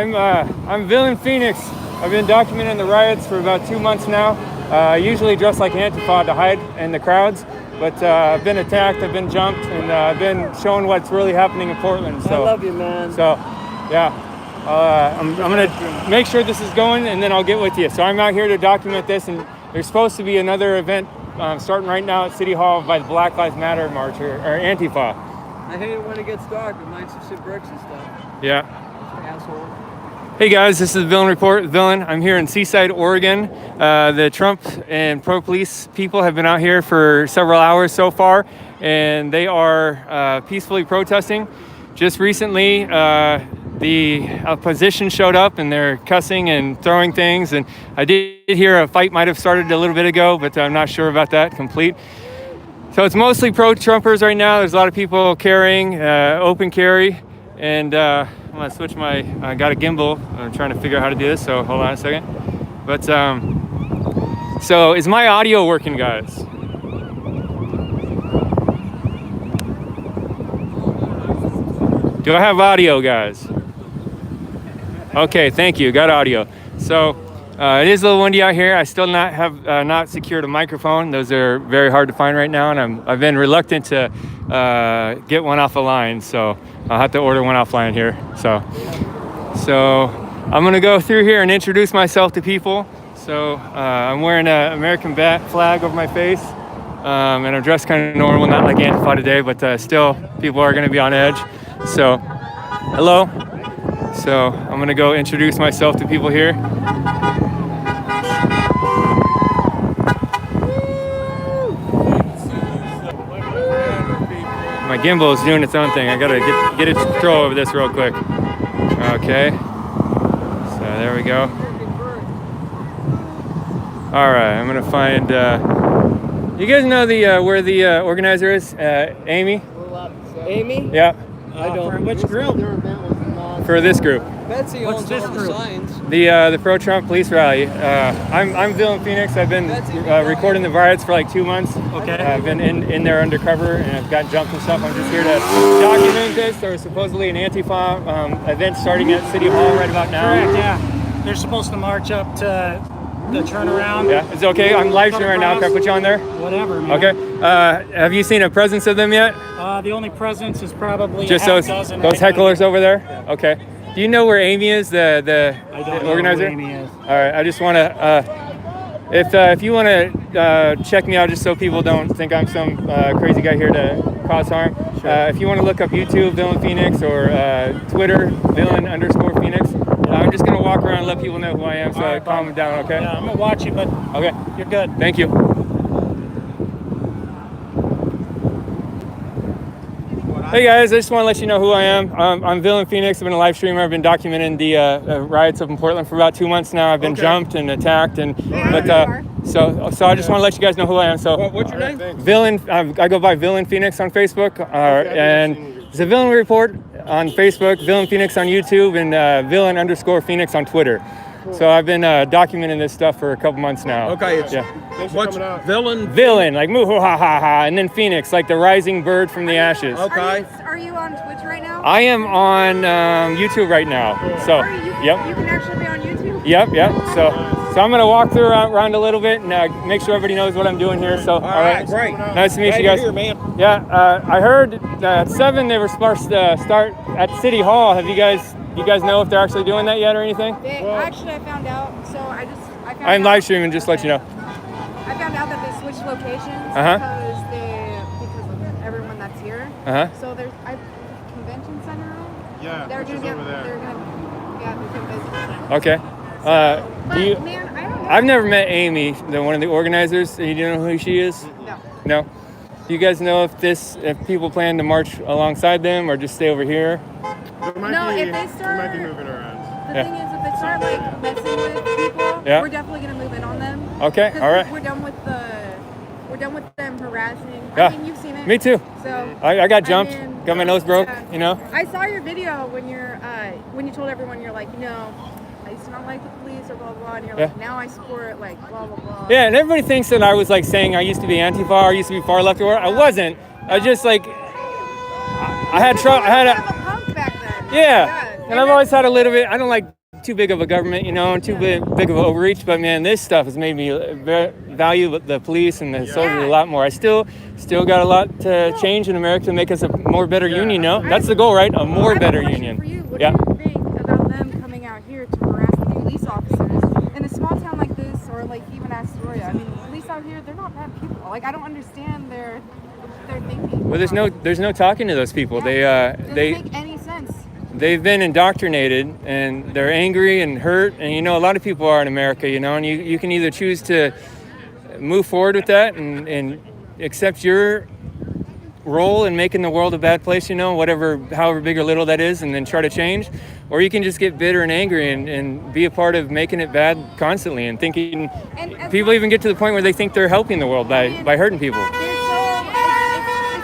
I'm VillainPhoenix. I've been documenting the riots for about 2 months now. I usually dress like Antifa to hide in the crowds, but I've been attacked, I've been jumped, and I've been shown what's really happening in Portland. So, I love you, man. So, yeah, I'm gonna make sure this is going, and then I'll get with you. So I'm out here to document this, and there's supposed to be another event starting right now at City Hall by the Black Lives Matter march or Antifa. I hate it when it gets dark. Reminds me of bricks and stuff. Yeah. Asshole. Hey guys, this is the Villain Report. Villain, I'm here in Seaside, Oregon. The Trump and pro-police people have been out here for several hours so far, and they are peacefully protesting. Just recently, the opposition showed up, and they're cussing and throwing things. And I did hear a fight might have started a little bit ago, but I'm not sure about that complete. So it's mostly pro-Trumpers right now. There's a lot of people carrying, open carry, and I'm gonna switch I got a gimbal. I'm trying to figure out how to do this, so hold on a second. But, so is my audio working, guys? Do I have audio, guys? Okay, thank you, got audio. So, it is a little windy out here. I still have not secured a microphone. Those are very hard to find right now, and I've been reluctant to get one off a line, so I'll have to order one offline here. So I'm gonna go through here and introduce myself to people. So I'm wearing an American flag over my face, and I'm dressed kind of normal, not like Antifa today, but still people are gonna be on edge. So, hello. So I'm gonna go introduce myself to people here. My gimbal is doing its own thing. I gotta get its control over this real quick. Okay. So there we go. All right, I'm gonna find. You guys know where the organizer is? Amy. Amy? Yeah. I don't. For which group? For this group. Betsy What's owns this all the group? signs. The pro-Trump police rally. I'm VillainPhoenix. I've been recording the riots for like 2 months. Okay. I've been in there undercover, and I've got jumped and stuff. I'm just here to document this. There was supposedly an Antifa event starting at City Hall right about now. Correct, yeah. They're supposed to march up to the turnaround. Yeah, it's okay. I'm live streaming right now. Can I put you on there? Whatever, man. Okay. Have you seen a presence of them yet? The only presence is probably Just half those dozen hecklers over there? Yeah. Okay. Do you know where Amy is, the I don't organizer? know who Amy is. All right. I just want to, if you want to check me out, just so people don't think I'm some crazy guy here to cause harm. Sure. If you want to look up YouTube, VillainPhoenix, or Twitter, Villain_Phoenix. I'm just gonna walk around and let people know who I am, so right, calm them down. Okay. Yeah, I'm gonna watch you, but Okay. you're good. Thank you. Hey guys, I just want to let you know who I am. I'm VillainPhoenix. I've been a live streamer. I've been documenting the riots up in Portland for about 2 months now. I've been jumped and attacked, and so I just want to let you guys know who I am. So What's your name? Villain. I go by VillainPhoenix on Facebook, and it's a Villain Report on Facebook, VillainPhoenix on YouTube, and Villain_Phoenix on Twitter. So I've been documenting this stuff for a couple months now. Okay, it's what's Villain? Villain, like moo ha ha ha, and then Phoenix, like the rising bird from the ashes. Okay. Are you on Twitch right now? I am on YouTube right now. So, Are you, yep, You can actually be on YouTube? yep. So I'm gonna walk through around a little bit and make sure everybody knows what I'm doing here. So, all right, great. Nice to meet you Glad guys. you're here, man. Yeah, I heard at 7 they were supposed to start at City Hall. Do you guys know if they're actually doing that yet or anything? Actually, I found out. So I found I'm out, live streaming, just to let you know. I found out that they switched locations Uh-huh. because of everyone that's here. Uh-huh. So there's convention center. Yeah, They're which is gonna over there. the convention center. Okay. But Do you? man, I don't know. I've never met Amy, one of the organizers. You don't know who she is? No. No. Do you guys know if people plan to march alongside them or just stay over here? No, if they start, might be moving around. the thing is, if they start like messing with people, Yeah. we're definitely gonna move in on them. Okay, 'Cause all right. We're done with them harassing. Yeah. I mean, you've seen it. Me too. So I got jumped, mean, got my nose broke, yeah. you know? I saw your video when you told everyone you're like, I used to not like the police or blah blah blah, and you're like, now I support like blah blah blah. Yeah, and everybody thinks that I was like saying I used to be Antifa or I used to be far left or whatever. I wasn't. I just like, I had trouble. You have a pump back then. Yeah. And I've always had a little bit. I don't like too big of a government, you know, and too big of an overreach. But man, this stuff has made me value the police and the soldiers a lot more. I still got a lot to change in America to make us a more better union. No, that's the goal, right? A more better union. For you. What do you think about them coming out here to harass the police officers in a small town like this, or like even Astoria? I mean, police out here, they're not bad people. Like, I don't understand their thinking. Well, there's no talking to those people. Doesn't make any sense. They've been indoctrinated and they're angry and hurt, and you know, a lot of people are in America, you know, and you can either choose to move forward with that and accept your role in making the world a bad place, you know, however big or little that is, and then try to change, or you can just get bitter and angry and be a part of making it bad constantly and thinking. And people even get to the point where they think they're helping the world by hurting people. It's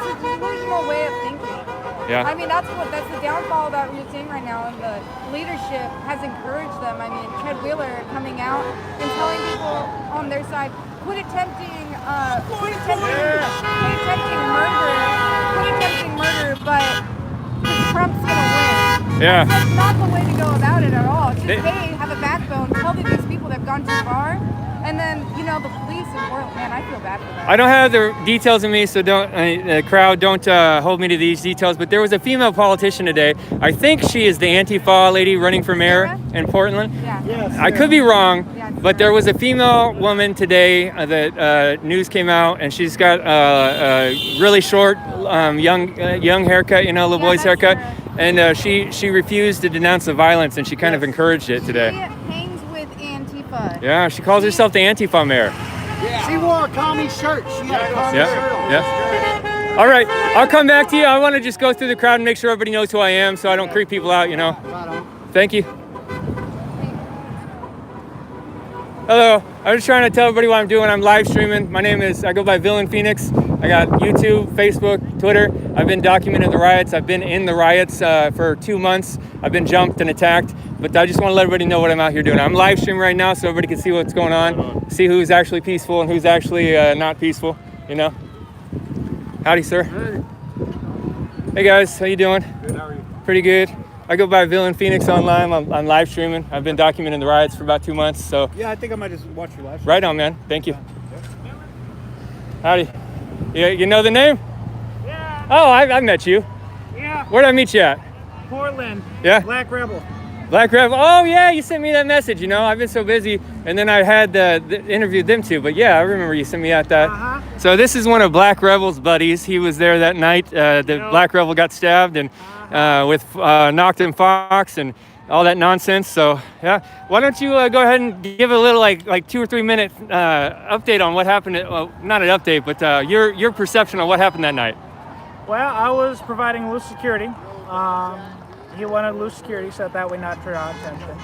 a delusional way of thinking. Yeah. I mean, that's the downfall that we're seeing right now, and the leadership has encouraged them. I mean, Ted Wheeler coming out and telling people on their side, quit attempting murder, but Trump's gonna win. Yeah. That's not the way to go about it at all. Just have a backbone, tell these people they've gone too far. And then, you know, the police in Portland, man, I feel bad for them. I don't have the details in me, so the crowd don't hold me to these details. But there was a female politician today. I think she is the Antifa lady running for mayor in Portland. Yeah. Yes, I could be wrong, but there was a female woman today that news came out, and she's got a really short, young haircut, you know, little boy's haircut. And she refused to denounce the violence, and she kind of encouraged it today. She hangs with Antifa. Yeah, she calls herself the Antifa mayor. Yeah. She wore a commie shirt. She had a commie shirt on. Yeah. All right, I'll come back to you. I want to just go through the crowd and make sure everybody knows who I am, so I don't creep people out, you know. Right on. Thank you. Hello. I was just trying to tell everybody what I'm doing. I'm live streaming. I go by VillainPhoenix. I got YouTube, Facebook, Twitter. I've been documenting the riots. I've been in the riots for 2 months. I've been jumped and attacked. But I just want to let everybody know what I'm out here doing. I'm live streaming right now so everybody can see what's going on, see who's actually peaceful and who's actually not peaceful, you know. Howdy, sir. Hey guys, how you doing? Good, how are you? Pretty good. I go by VillainPhoenix online. I'm live streaming. I've been documenting the riots for about 2 months. So Yeah, I think I might just watch your live stream. right on, man. Thank you. Howdy. You know the name? Yeah. Oh, I met you. Yeah. Where'd I meet you at? Portland. Yeah? Black Rebel. Black Rebel. Oh, yeah, you sent me that message, you know. I've been so busy. And then I had interviewed them too. But yeah, I remember you sent me out that. Uh-huh. So this is one of Black Rebel's buddies. He was there that night. The Black Rebel got stabbed and with Knocked Fox and all that nonsense. So yeah, why don't you go ahead and give a little like 2 or 3 minute update on what happened? Not an update, but your perception on what happened that night. Well, I was providing loose security. He wanted loose security so that we not draw attention.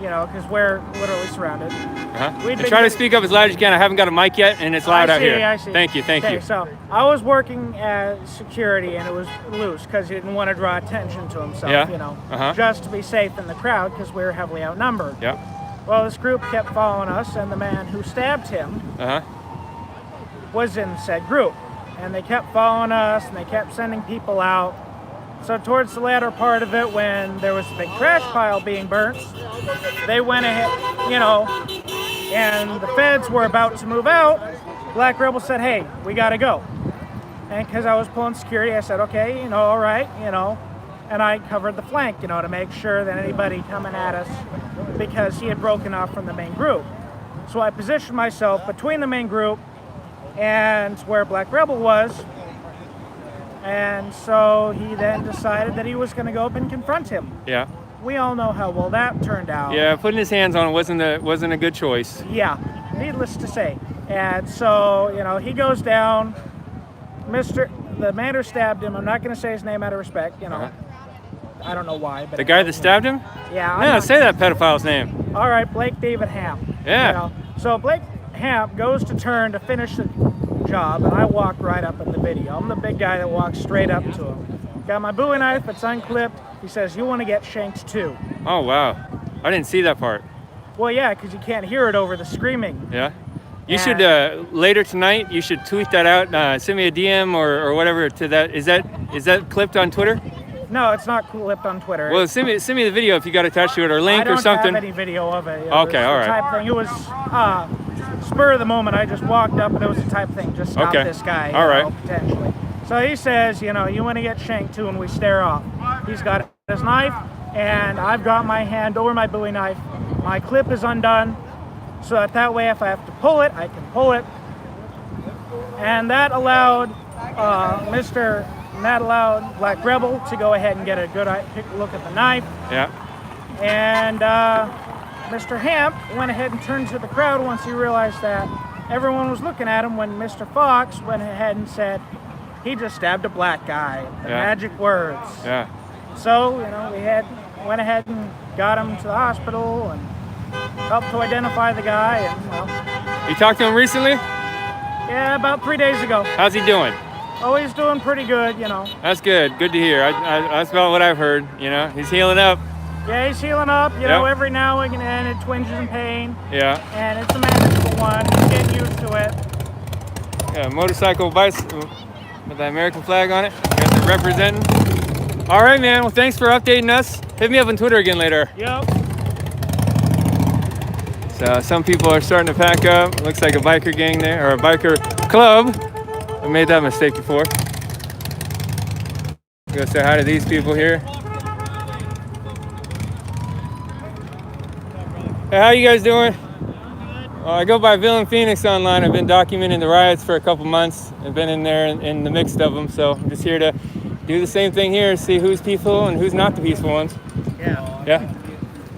You know, because we're literally surrounded. And try to speak up as loud as you can. I haven't got a mic yet, and it's loud out here. I see. Thank you. Okay, so I was working as security, and it was loose because he didn't want to draw attention to himself. You know, just to be safe in the crowd because we were heavily outnumbered. Yeah. Well, this group kept following us, and the man who stabbed him was in said group, and they kept following us, and they kept sending people out. So towards the latter part of it, when there was a big trash pile being burnt, they went ahead, you know, and the feds were about to move out. Black Rebel said, hey, we gotta go. And because I was pulling security, I said, okay, you know, all right, you know, and I covered the flank, you know, to make sure that anybody coming at us, because he had broken off from the main group. So I positioned myself between the main group and where Black Rebel was. And so he then decided that he was going to go up and confront him. Yeah. We all know how well that turned out. Yeah, putting his hands on it wasn't a good choice. Yeah, needless to say. And so, you know, he goes down. The man who stabbed him, I'm not going to say his name out of respect, you know. I don't know why. But the guy that stabbed him? Yeah. Yeah, say that pedophile's name. All right, Blake David Ham. Yeah. You know? So Blake Ham goes to turn to finish the job, and I walk right up in the video. I'm the big guy that walks straight up to him. Got my Bowie knife, it's unclipped. He says, you want to get shanked too. Oh, wow. I didn't see that part. Well, yeah, because you can't hear it over the screaming. Yeah. You should, later tonight, you should tweet that out. Send me a DM or whatever to that. Is that clipped on Twitter? No, it's not clipped on Twitter. Well, send me the video if you got attached to it or link or something. I don't have any video of it. Okay, all right. Type thing. It was spur of the moment. I just walked up and it was a type thing. Just stop this guy. All right. Potentially. So he says, you want to get shanked too, and we stare off. He's got his knife, and I've got my hand over my Bowie knife. My clip is undone, so that way if I have to pull it, I can pull it. And that allowed Black Rebel to go ahead and get a good look at the knife. Yeah. And Mr. Hamp went ahead and turned to the crowd once he realized that everyone was looking at him, when Mr. Fox went ahead and said, he just stabbed a black guy. The magic words. Yeah. So, we went ahead and got him to the hospital and helped to identify the guy. And, well, you talked to him recently? Yeah, about 3 days ago. How's he doing? Oh, he's doing pretty good, That's good. Good to hear. That's about what I've heard. He's healing up. Yeah, he's healing up. Every now and then it twinges in pain. Yeah. And it's a manageable one. He's getting used to it. Yeah, motorcycle, bicycle with the American flag on it. Got the representing. All right, man. Well, thanks for updating us. Hit me up on Twitter again later. Yep. So some people are starting to pack up. Looks like a biker gang there, or a biker club. I made that mistake before. Go say hi to these people here. Hey, how you guys doing? I go by VillainPhoenix online. I've been documenting the riots for a couple months. I've been in there in the midst of them, so I'm just here to do the same thing here, see who's peaceful and who's not the peaceful ones. Yeah. Yeah?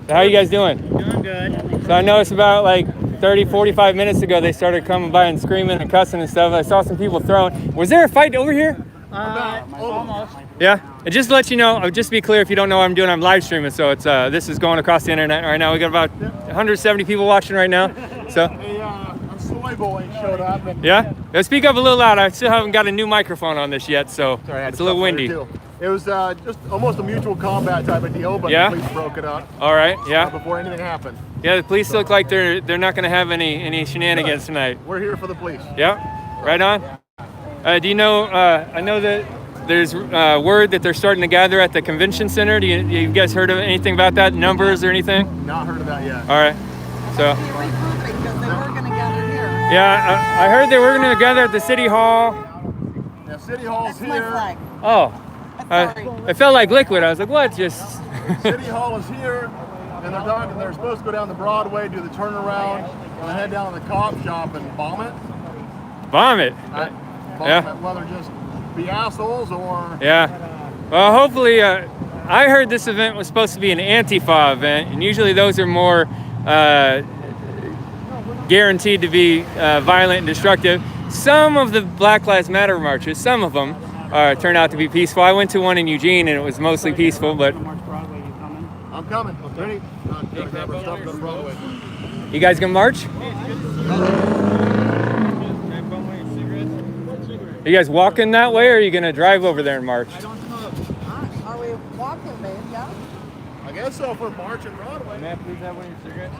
So how you guys doing? Doing good. So I noticed about like 30, 45 minutes ago, they started coming by and screaming and cussing and stuff. I saw some people throwing. Was there a fight over here? Almost. Yeah? And just to let you know, just to be clear, if you don't know what I'm doing, I'm live streaming. So it's this is going across the internet right now. We got about 170 people watching right now. So. A soy boy showed up. And Yeah? Speak up a little loud. I still haven't got a new microphone on this yet, so it's a little windy. It was just almost a mutual combat type of deal, but the police broke it up. All right, yeah. Before anything happened. Yeah, the police look like they're not going to have any shenanigans tonight. We're here for the police. Yeah, right on. Do you know? I know that there's word that they're starting to gather at the convention center. Do you guys heard of anything about that? Numbers or anything? Not heard of that yet. All right. So. Because they were going to gather here. Yeah, I heard they were going to gather at the city hall. Yeah, city hall's That's my here. flag. Oh. It felt like liquid. I was like, what? Just. City hall is here, and they're supposed to go down to Broadway, do the turnaround, and head down to the cop shop and bomb it. Bomb it. Bomb it, whether just be assholes or. Yeah. Well, hopefully, I heard this event was supposed to be an Antifa event, and usually those are more guaranteed to be violent and destructive. Some of the Black Lives Matter marches, some of them, turn out to be peaceful. I went to one in Eugene, and it was mostly peaceful, but... I'm coming. Ready? Gotta grab our stuff, go to Broadway. You guys gonna march? Are you guys walking that way, or are you gonna drive over there and march? Are we walking, babe? Yeah? I guess so, for marching Broadway. May I please have one of your cigarettes?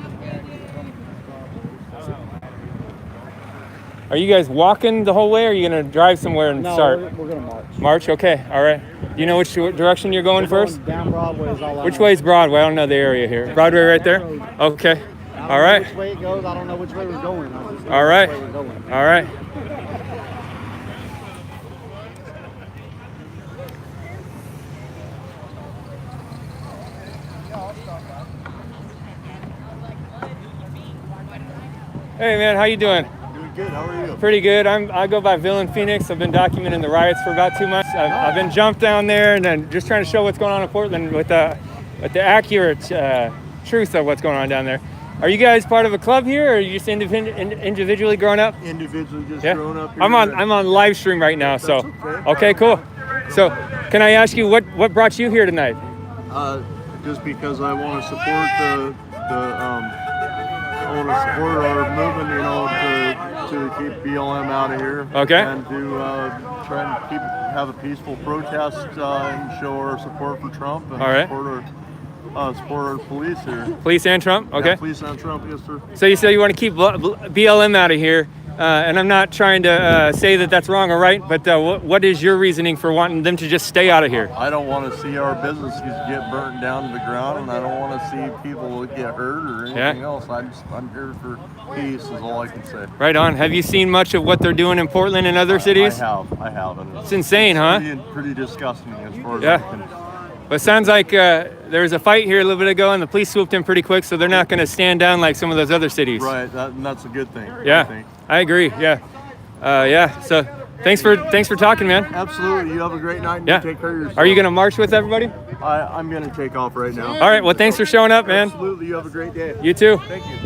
Are you guys walking the whole way, or are you gonna drive somewhere and start? No, we're gonna march. March, okay, all right. Do you know which direction you're going first? Down Broadway is all I Which know. way is Broadway? I don't know the area here. Broadway right there? Okay. All right. Which way it goes, I don't know which way we're going. I just know All right. which way we're going. All right. Hey man, how you doing? Doing good, how are you? Pretty good. I go by VillainPhoenix. I've been documenting the riots for about 2 months. I've been jumped down there and then just trying to show what's going on in Portland with the accurate truth of what's going on down there. Are you guys part of a club here, or are you just individually growing up? Individually just Yeah. growing up here. I'm on live stream right now, so That's okay, cool. So, can I ask you what brought you here tonight? Just because I want to support I want to support our movement, you know, to keep BLM out of here. Okay. And to try and have a peaceful protest and show our support for Trump and All right. support our police here. Police and Trump? Okay. Yeah, police and Trump, yes sir. So you say you want to keep BLM out of here. and I'm not trying to say that that's wrong or right, but what is your reasoning for wanting them to just stay out of here? I don't want to see our businesses get burnt down to the ground, and I don't want to see people get hurt or anything else. I'm here for peace is all I can say. Right on. Have you seen much of what they're doing in Portland and other cities? I have. And it's insane, huh? Pretty disgusting as far as I can. But it sounds like there was a fight here a little bit ago, and the police swooped in pretty quick, so they're not going to stand down like some of those other cities. Right, that's a good thing. Yeah, I agree. Yeah. So thanks for talking, man. Absolutely. You have a great night. And yeah. Take care of yourself. Are you going to march with everybody? I'm going to take off right now. All right. Well, thanks for showing up, man. Absolutely. You have a great day. You too. Thank you.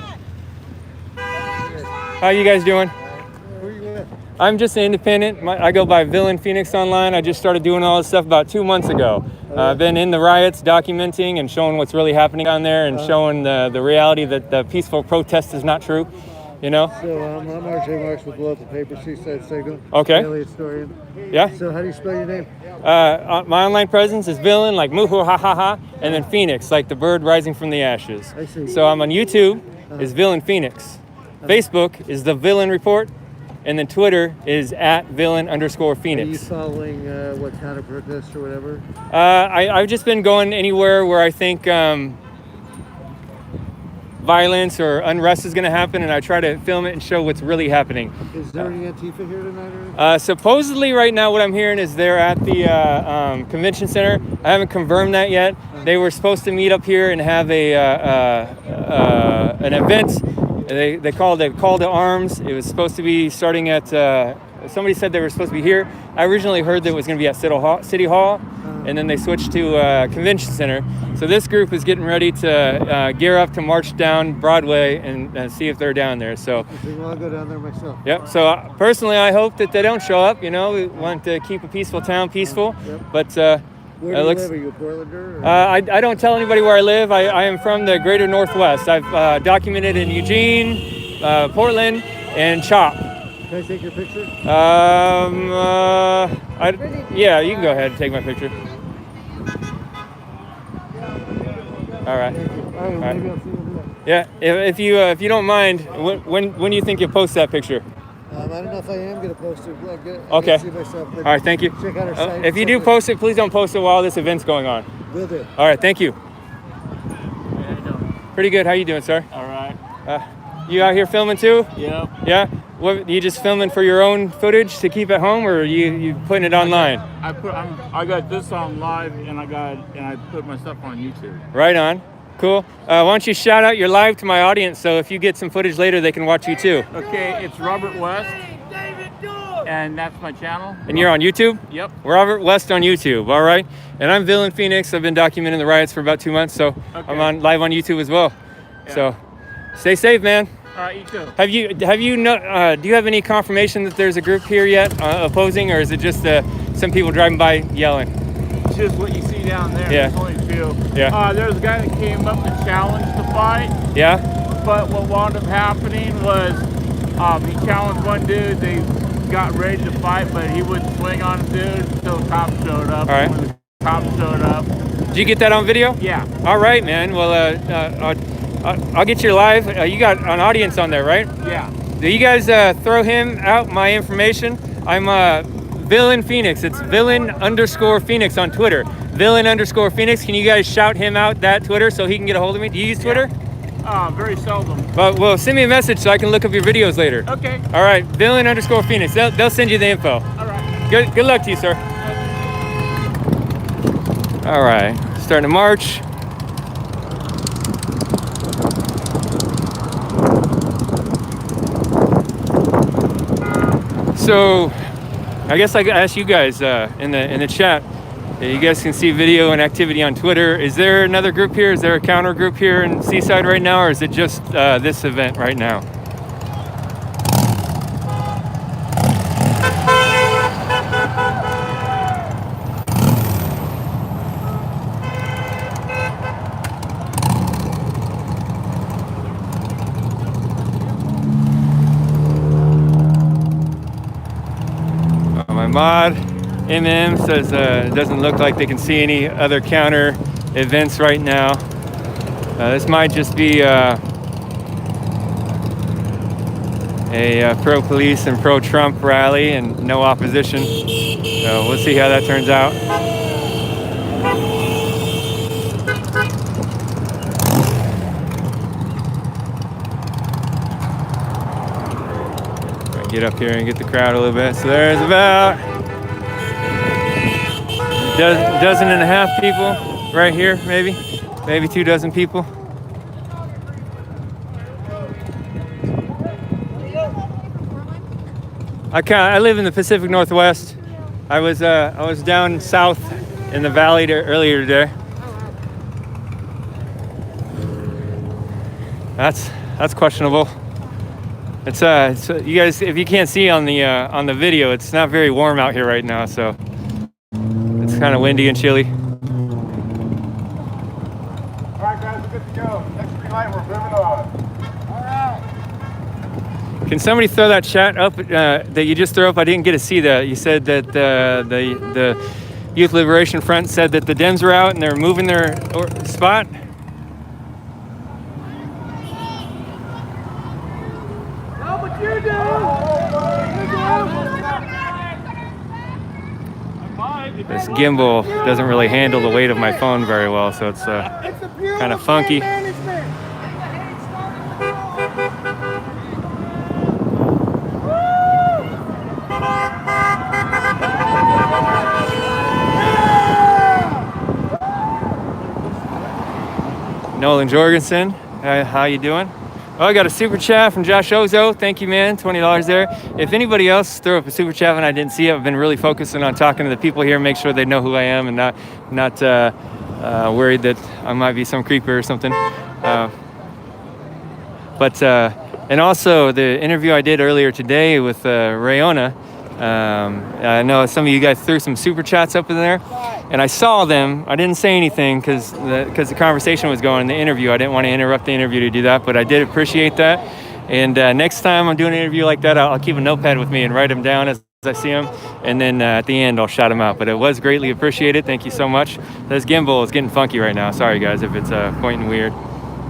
How you guys doing? Who are you with? I'm just an independent. I go by VillainPhoenix online. I just started doing all this stuff about 2 months ago. I've been in the riots, documenting and showing what's really happening down there, and showing the reality that the peaceful protest is not true. You know. So I'm RJ Marks with the local paper, Seaside Signal. Okay. Daily historian. Yeah. So how do you spell your name? My online presence is Villain, like Muhu ha ha ha, and then Phoenix, like the bird rising from the ashes. I see. So I'm on YouTube, is VillainPhoenix. Facebook is the Villain Report, and then Twitter is @Villain_Phoenix. Are you following what counter protests or whatever? I've just been going anywhere where I think violence or unrest is going to happen, and I try to film it and show what's really happening. Is there any Antifa here tonight? Or supposedly right now what I'm hearing is they're at the convention center. I haven't confirmed that yet. They were supposed to meet up here and have an event. They called it Call to Arms. It was supposed to be starting at, somebody said they were supposed to be here. I originally heard that it was going to be at City Hall, and then they switched to Convention Center. So this group is getting ready to gear up to march down Broadway and see if they're down there. So I'll go down there myself. Yep. So personally, I hope that they don't show up. You know, we want to keep a peaceful town peaceful. Yep. But where do you live? Are you a Portlander? I don't tell anybody where I live. I am from the greater Northwest. I've documented in Eugene, Portland, and Chop. Can I take your picture? Yeah, you can go ahead and take my picture. All right. All right. Maybe I'll see you Yeah, if you don't mind, when do you think you'll post that picture? I don't know if I am going to post it. Okay. See myself, all right, thank you. Check out our site. If you do post it, please don't post it while this event's going on. Will do. All right, thank you. How you doing? Pretty good. How you doing, sir? All right. You out here filming too? Yep. Yeah. What, you just filming for your own footage to keep at home, or you putting it online? I got this on live, and I put my stuff on YouTube. Right on. Cool. Why don't you shout out your live to my audience, so if you get some footage later, they can watch you too. Okay, it's Robert West, and that's my channel. And you're on YouTube? Yep. Robert West on YouTube. All right. And I'm VillainPhoenix. I've been documenting the riots for about 2 months, so okay. I'm on live on YouTube as well. Yeah. So stay safe, man. All right, you too. Do you have any confirmation that there's a group here yet opposing, or is it just some people driving by yelling? It's just what you see down there. Yeah. There's only a few. Yeah. There's a guy that came up to challenge the fight. Yeah. But what wound up happening was he challenged one dude. They got ready to fight, but he wouldn't swing on the dude until the cops showed up. All right. When the cops showed up. Did you get that on video? Yeah. All right, man. Well, I'll get you live. You got an audience on there, right? Yeah. Do you guys throw him out my information? I'm VillainPhoenix. It's Villain_Phoenix on Twitter. Villain_Phoenix. Can you guys shout him out that Twitter so he can get a hold of me? Do you use Twitter? Very seldom. Well, send me a message so I can look up your videos later. Okay. All right, Villain_Phoenix. They'll send you the info. All right. Good luck to you, sir. All right, starting to march. So, I guess I gotta ask you guys in the chat. You guys can see video and activity on Twitter. Is there another group here? Is there a counter group here in Seaside right now, or is it just this event right now? My mod says it doesn't look like they can see any other counter events right now. This might just be a pro-police and pro-Trump rally and no opposition. So we'll see how that turns out. Get up here and get the crowd a little bit. So there's about a dozen and a half people right here, maybe 2 dozen people. I live in the Pacific Northwest. I was down south in the valley earlier today. That's questionable. It's you guys, if you can't see on the video, it's not very warm out here right now, so it's kind of windy and chilly. All right, guys, we're good to go. Next green light, we're moving on. All right. Can somebody throw that chat up that you just threw up? I didn't get to see that. You said that the Youth Liberation Front said that the Dems were out and they're moving their spot. This gimbal doesn't really handle the weight of my phone very well, so it's kind of funky. Nolan Jorgensen, how you doing? Oh, I got a super chat from Josh Ozo. Thank you, man. $20 there. If anybody else threw up a super chat and I didn't see it, I've been really focusing on talking to the people here, make sure they know who I am and not worried that I might be some creeper or something. And also the interview I did earlier today with Rayona. I know some of you guys threw some super chats up in there, and I saw them. I didn't say anything because the conversation was going in the interview. I didn't want to interrupt the interview to do that, but I did appreciate that. And next time I'm doing an interview like that, I'll keep a notepad with me and write them down as I see them, and then at the end I'll shout them out. But it was greatly appreciated. Thank you so much. This gimbal is getting funky right now. Sorry guys if it's pointing weird,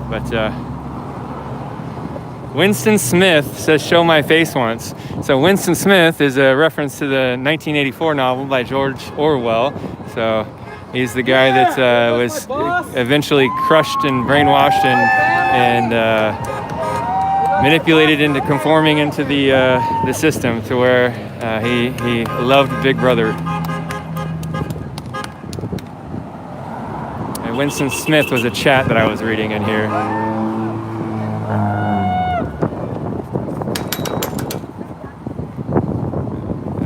but Winston Smith says, show my face once. So Winston Smith is a reference to the 1984 novel by George Orwell. So he's the guy that was eventually crushed and brainwashed and manipulated into conforming into the system to where he loved Big Brother. And Winston Smith was a chat that I was reading in here.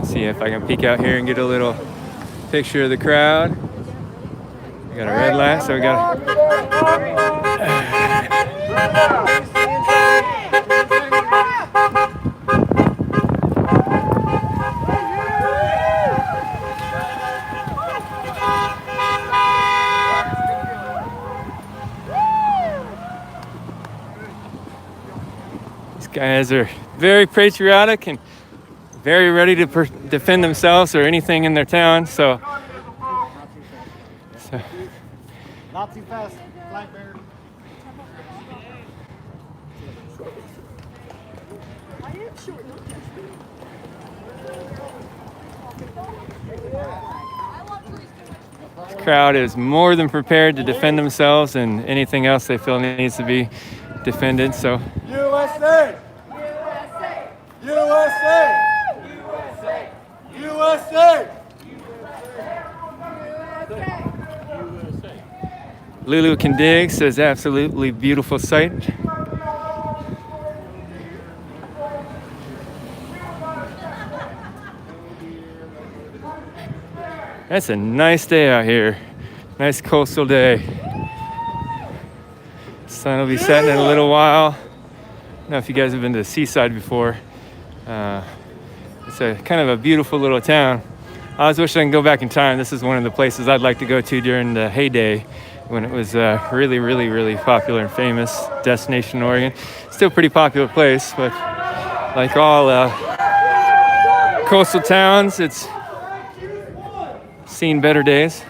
See if I can peek out here and get a little picture of the crowd. We got a red light, so we got these guys are very patriotic and very ready to defend themselves or anything in their town. So. Not too fast, flag bearer. This crowd is more than prepared to defend themselves and anything else they feel needs to be defended. So. USA! USA! USA! Lulu Can Dig says absolutely beautiful sight. That's a nice day out here. Nice coastal day. Sun will be setting in a little while. I don't know if you guys have been to Seaside before. It's a kind of a beautiful little town. I always wish I can go back in time. This is one of the places I'd like to go to during the heyday when it was really, really, really popular and famous. Destination Oregon. Still a pretty popular place, but like all coastal towns, it's seen better days.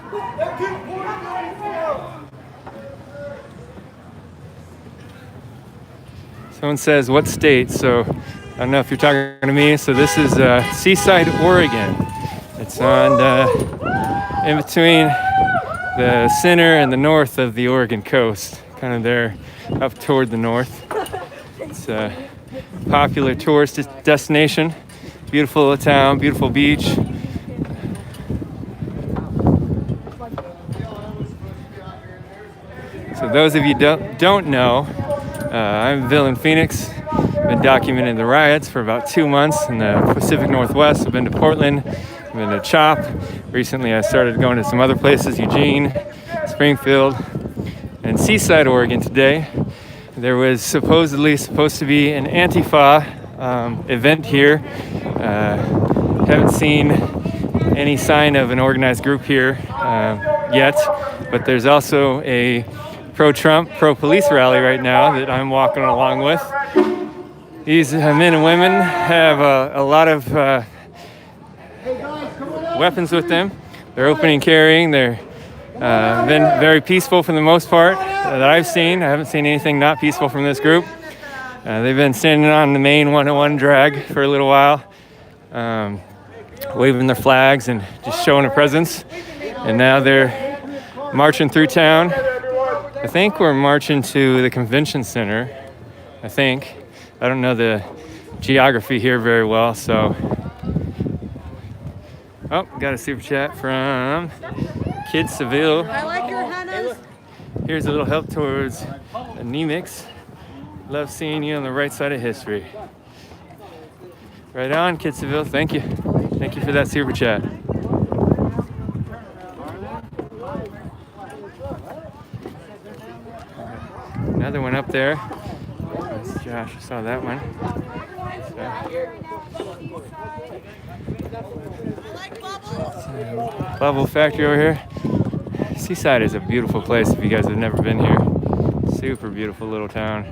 Someone says, what state? So I don't know if you're talking to me. So this is Seaside, Oregon. It's on in between the center and the north of the Oregon coast, kind of there up toward the north. It's a popular tourist destination. Beautiful little town, beautiful beach. So those of you don't know, I'm VillainPhoenix. Been documenting the riots for about 2 months in the Pacific Northwest. I've been to Portland, I've been to CHOP. Recently I started going to some other places, Eugene, Springfield, and Seaside, Oregon today. There was supposedly supposed to be an Antifa event here. Haven't seen any sign of an organized group here yet, but there's also a pro-Trump, pro-police rally right now that I'm walking along with. These men and women have a lot of weapons with them. They're open and carrying. They're been very peaceful for the most part that I've seen. I haven't seen anything not peaceful from this group. They've been standing on the main 101 drag for a little while, waving their flags and just showing a presence. And now they're marching through town. I think we're marching to the convention center, I think. I don't know the geography here very well, so. Oh, got a super chat from Kid Seville. I like your hennas. Here's a little help towards anemics. Love seeing you on the right side of history. Right on, Kid Seville. Thank you. Thank you for that super chat. Another one up there. That's Josh. I saw that one. Bubble factory over here. Seaside is a beautiful place if you guys have never been here. Super beautiful little town.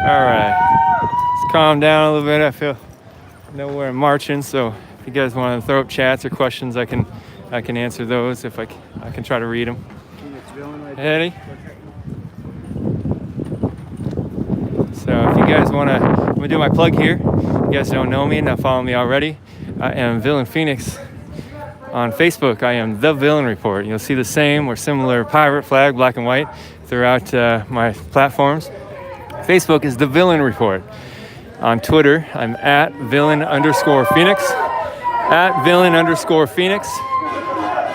All right, let's calm down a little bit. I know we're marching, so if you guys want to throw up chats or questions, I can answer those if I can try to read them. Eddie. So if you guys want to, I'm gonna do my plug here. If you guys don't know me and not follow me already, I am VillainPhoenix. On Facebook, I am The Villain Report. You'll see the same or similar pirate flag, black and white, throughout my platforms. Facebook is The Villain Report. On Twitter, I'm at @villain_Phoenix. At @villain_Phoenix.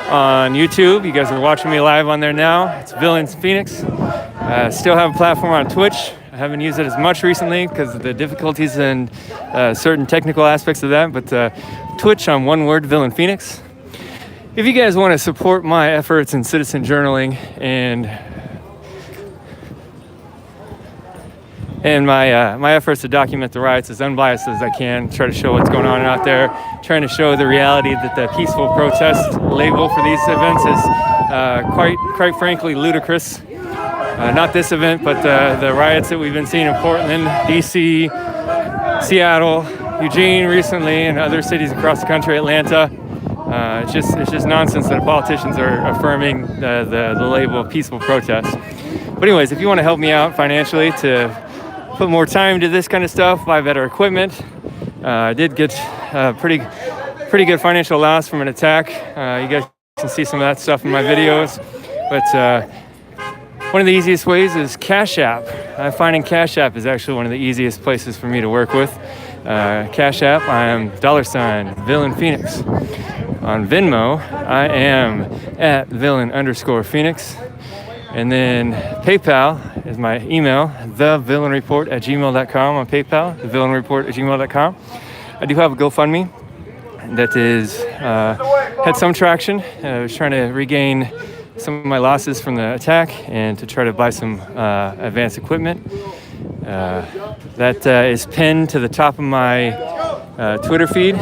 On YouTube, you guys are watching me live on there now. It's VillainPhoenix. Still have a platform on Twitch. I haven't used it as much recently because of the difficulties and certain technical aspects of that, but Twitch on one word, VillainPhoenix. If you guys want to support my efforts in citizen journaling and my efforts to document the riots as unbiased as I can, try to show what's going on out there, trying to show the reality that the peaceful protest label for these events is quite frankly ludicrous. Not this event, but the riots that we've been seeing in Portland, DC, Seattle, Eugene recently, and other cities across the country, Atlanta. It's just nonsense that politicians are affirming the label of peaceful protest. But anyways, if you want to help me out financially to put more time into this kind of stuff, buy better equipment. I did get pretty good financial loss from an attack. You guys can see some of that stuff in my videos. But one of the easiest ways is Cash App. Finding Cash App is actually one of the easiest places for me to work with. Cash App, I am $VillainPhoenix. On Venmo, I am at @villain_Phoenix. And then PayPal is my email, thevillainreport@gmail.com on PayPal, thevillainreport@gmail.com. I do have a GoFundMe that is had some traction. I was trying to regain some of my losses from the attack and to try to buy some advanced equipment. That is pinned to the top of my Twitter feed.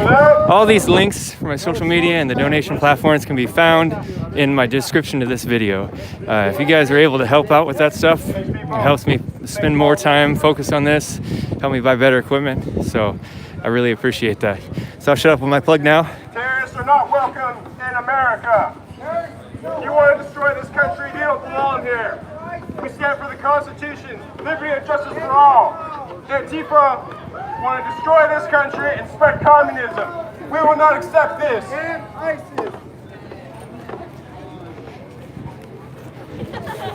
All these links for my social media and the donation platforms can be found in my description of this video. If you guys are able to help out with that stuff, it helps me spend more time focused on this, help me buy better equipment. So I really appreciate that. So I'll shut up with my plug now. Terrorists are not welcome in America. You want to destroy this country, you don't belong here. We stand for the Constitution, liberty and justice for all. Antifa want to destroy this country and spread communism. We will not accept this. And ISIS.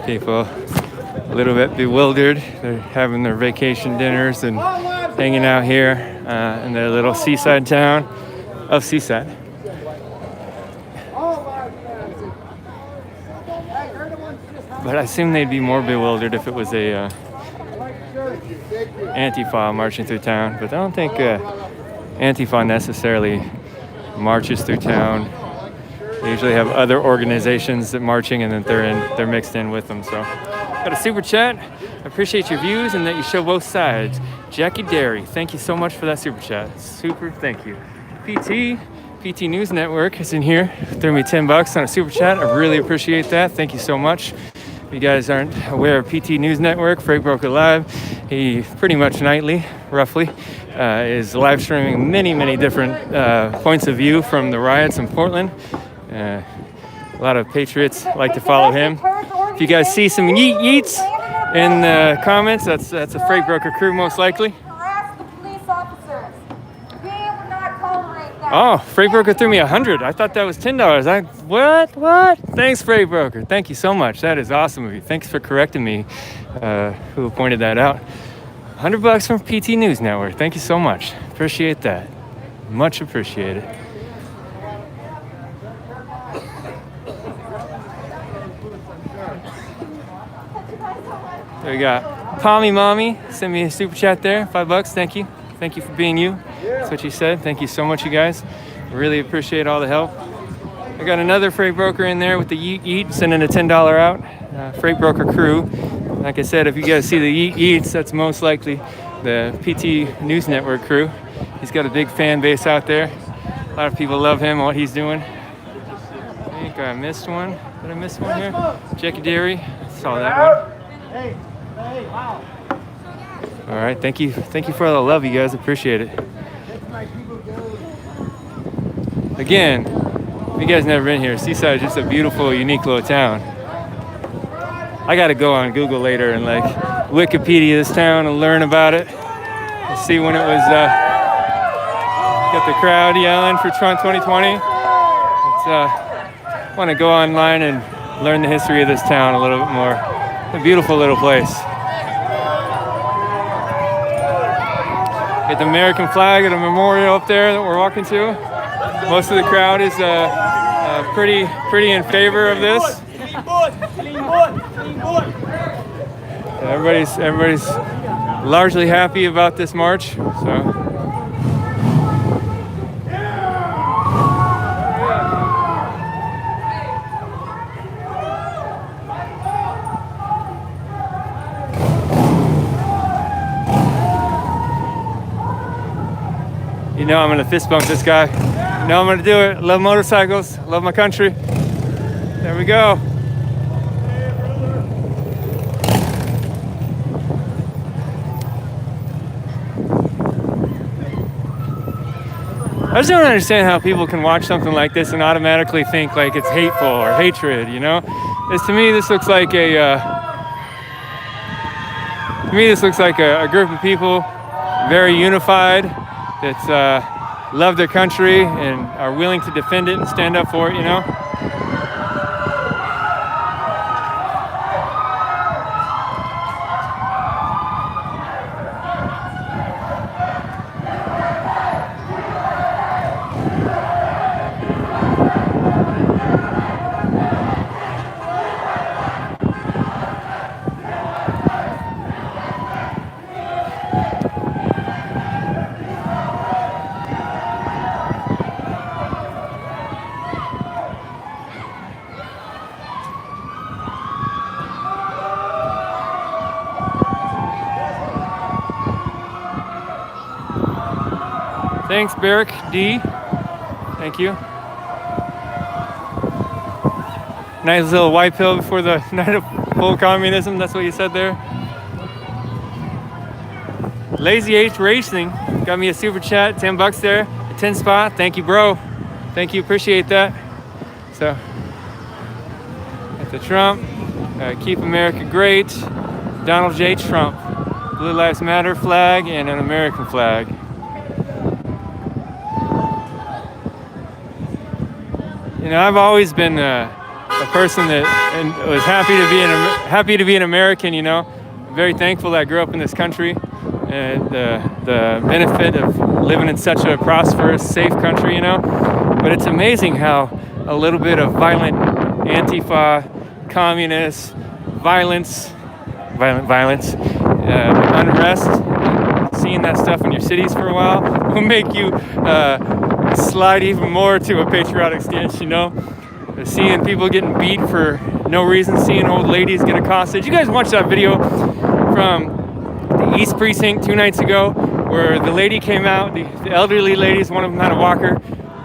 People a little bit bewildered. They're having their vacation dinners and hanging out here in their little seaside town of Seaside. But I assume they'd be more bewildered if it was a Antifa marching through town. But I don't think Antifa necessarily marches through town. They usually have other organizations that marching, and then they're mixed in with them. So, got a super chat. I appreciate your views and that you show both sides. Jackie Derry, thank you so much for that super chat. Super, thank you. PT News Network is in here. Threw me $10 on a super chat. I really appreciate that. Thank you so much. If you guys aren't aware of PT News Network, Freight Broker Live, he pretty much nightly, roughly, is live streaming many different points of view from the riots in Portland. A lot of patriots like to follow him. If you guys see some yeets in the comments, that's a Freight Broker crew most likely. Oh, Freight Broker threw me $100. I thought that was $10. What? Thanks, Freight Broker. Thank you so much. That is awesome of you. Thanks for correcting me, who pointed that out. $100 from PT News Network. Thank you so much. Appreciate that. Much appreciated. There we got Pommy Mommy. Send me a super chat there. $5. Thank you. Thank you for being you. That's what she said. Thank you so much, you guys. Really appreciate all the help. I got another Freight Broker in there with the Yeet, sending a $10 out. Freight Broker crew. Like I said, if you guys see the Yeets, that's most likely the PT News Network crew. He's got a big fan base out there. A lot of people love him and what he's doing. I think I missed one. Did I miss one here? Jackie Derry. Saw that one. Hey, wow. All right, thank you for all the love, you guys. Appreciate it. Again, if you guys never been here, Seaside is just a beautiful, unique little town. I got to go on Google later and like Wikipedia this town and learn about it. And see when it was. Got the crowd yelling for Trump 2020. I want to go online and learn the history of this town a little bit more. It's a beautiful little place. Got the American flag at a memorial up there that we're walking to. Most of the crowd is pretty in favor of this. Everybody's largely happy about this march. So. You know I'm gonna fist bump this guy. You know I'm gonna do it. Love motorcycles, love my country. There we go. I just don't understand how people can watch something like this and automatically think like it's hateful or hatred, you know? To me, this looks like a group of people, very unified, that love their country and are willing to defend it and stand up for it, you know? Thanks, Barrick D. Thank you. Nice little white pill before the night of full communism. That's what you said there. Lazy H Racing got me a super chat, 10 bucks there, a 10 spot. Thank you, bro. Thank you, appreciate that. So, at the Trump, Keep America Great, Donald J. Trump, Blue Lives Matter flag and an American flag. You know, I've always been a person that was happy to be an American. You know, very thankful that I grew up in this country, and the benefit of living in such a prosperous, safe country. You know, but it's amazing how a little bit of violent Antifa, communist violence, unrest, seeing that stuff in your cities for a while will make you slide even more to a patriotic stance, you know? Seeing people getting beat for no reason, seeing old ladies get accosted. You guys watched that video from the East Precinct 2 nights ago where the lady came out, the elderly ladies, one of them had a walker.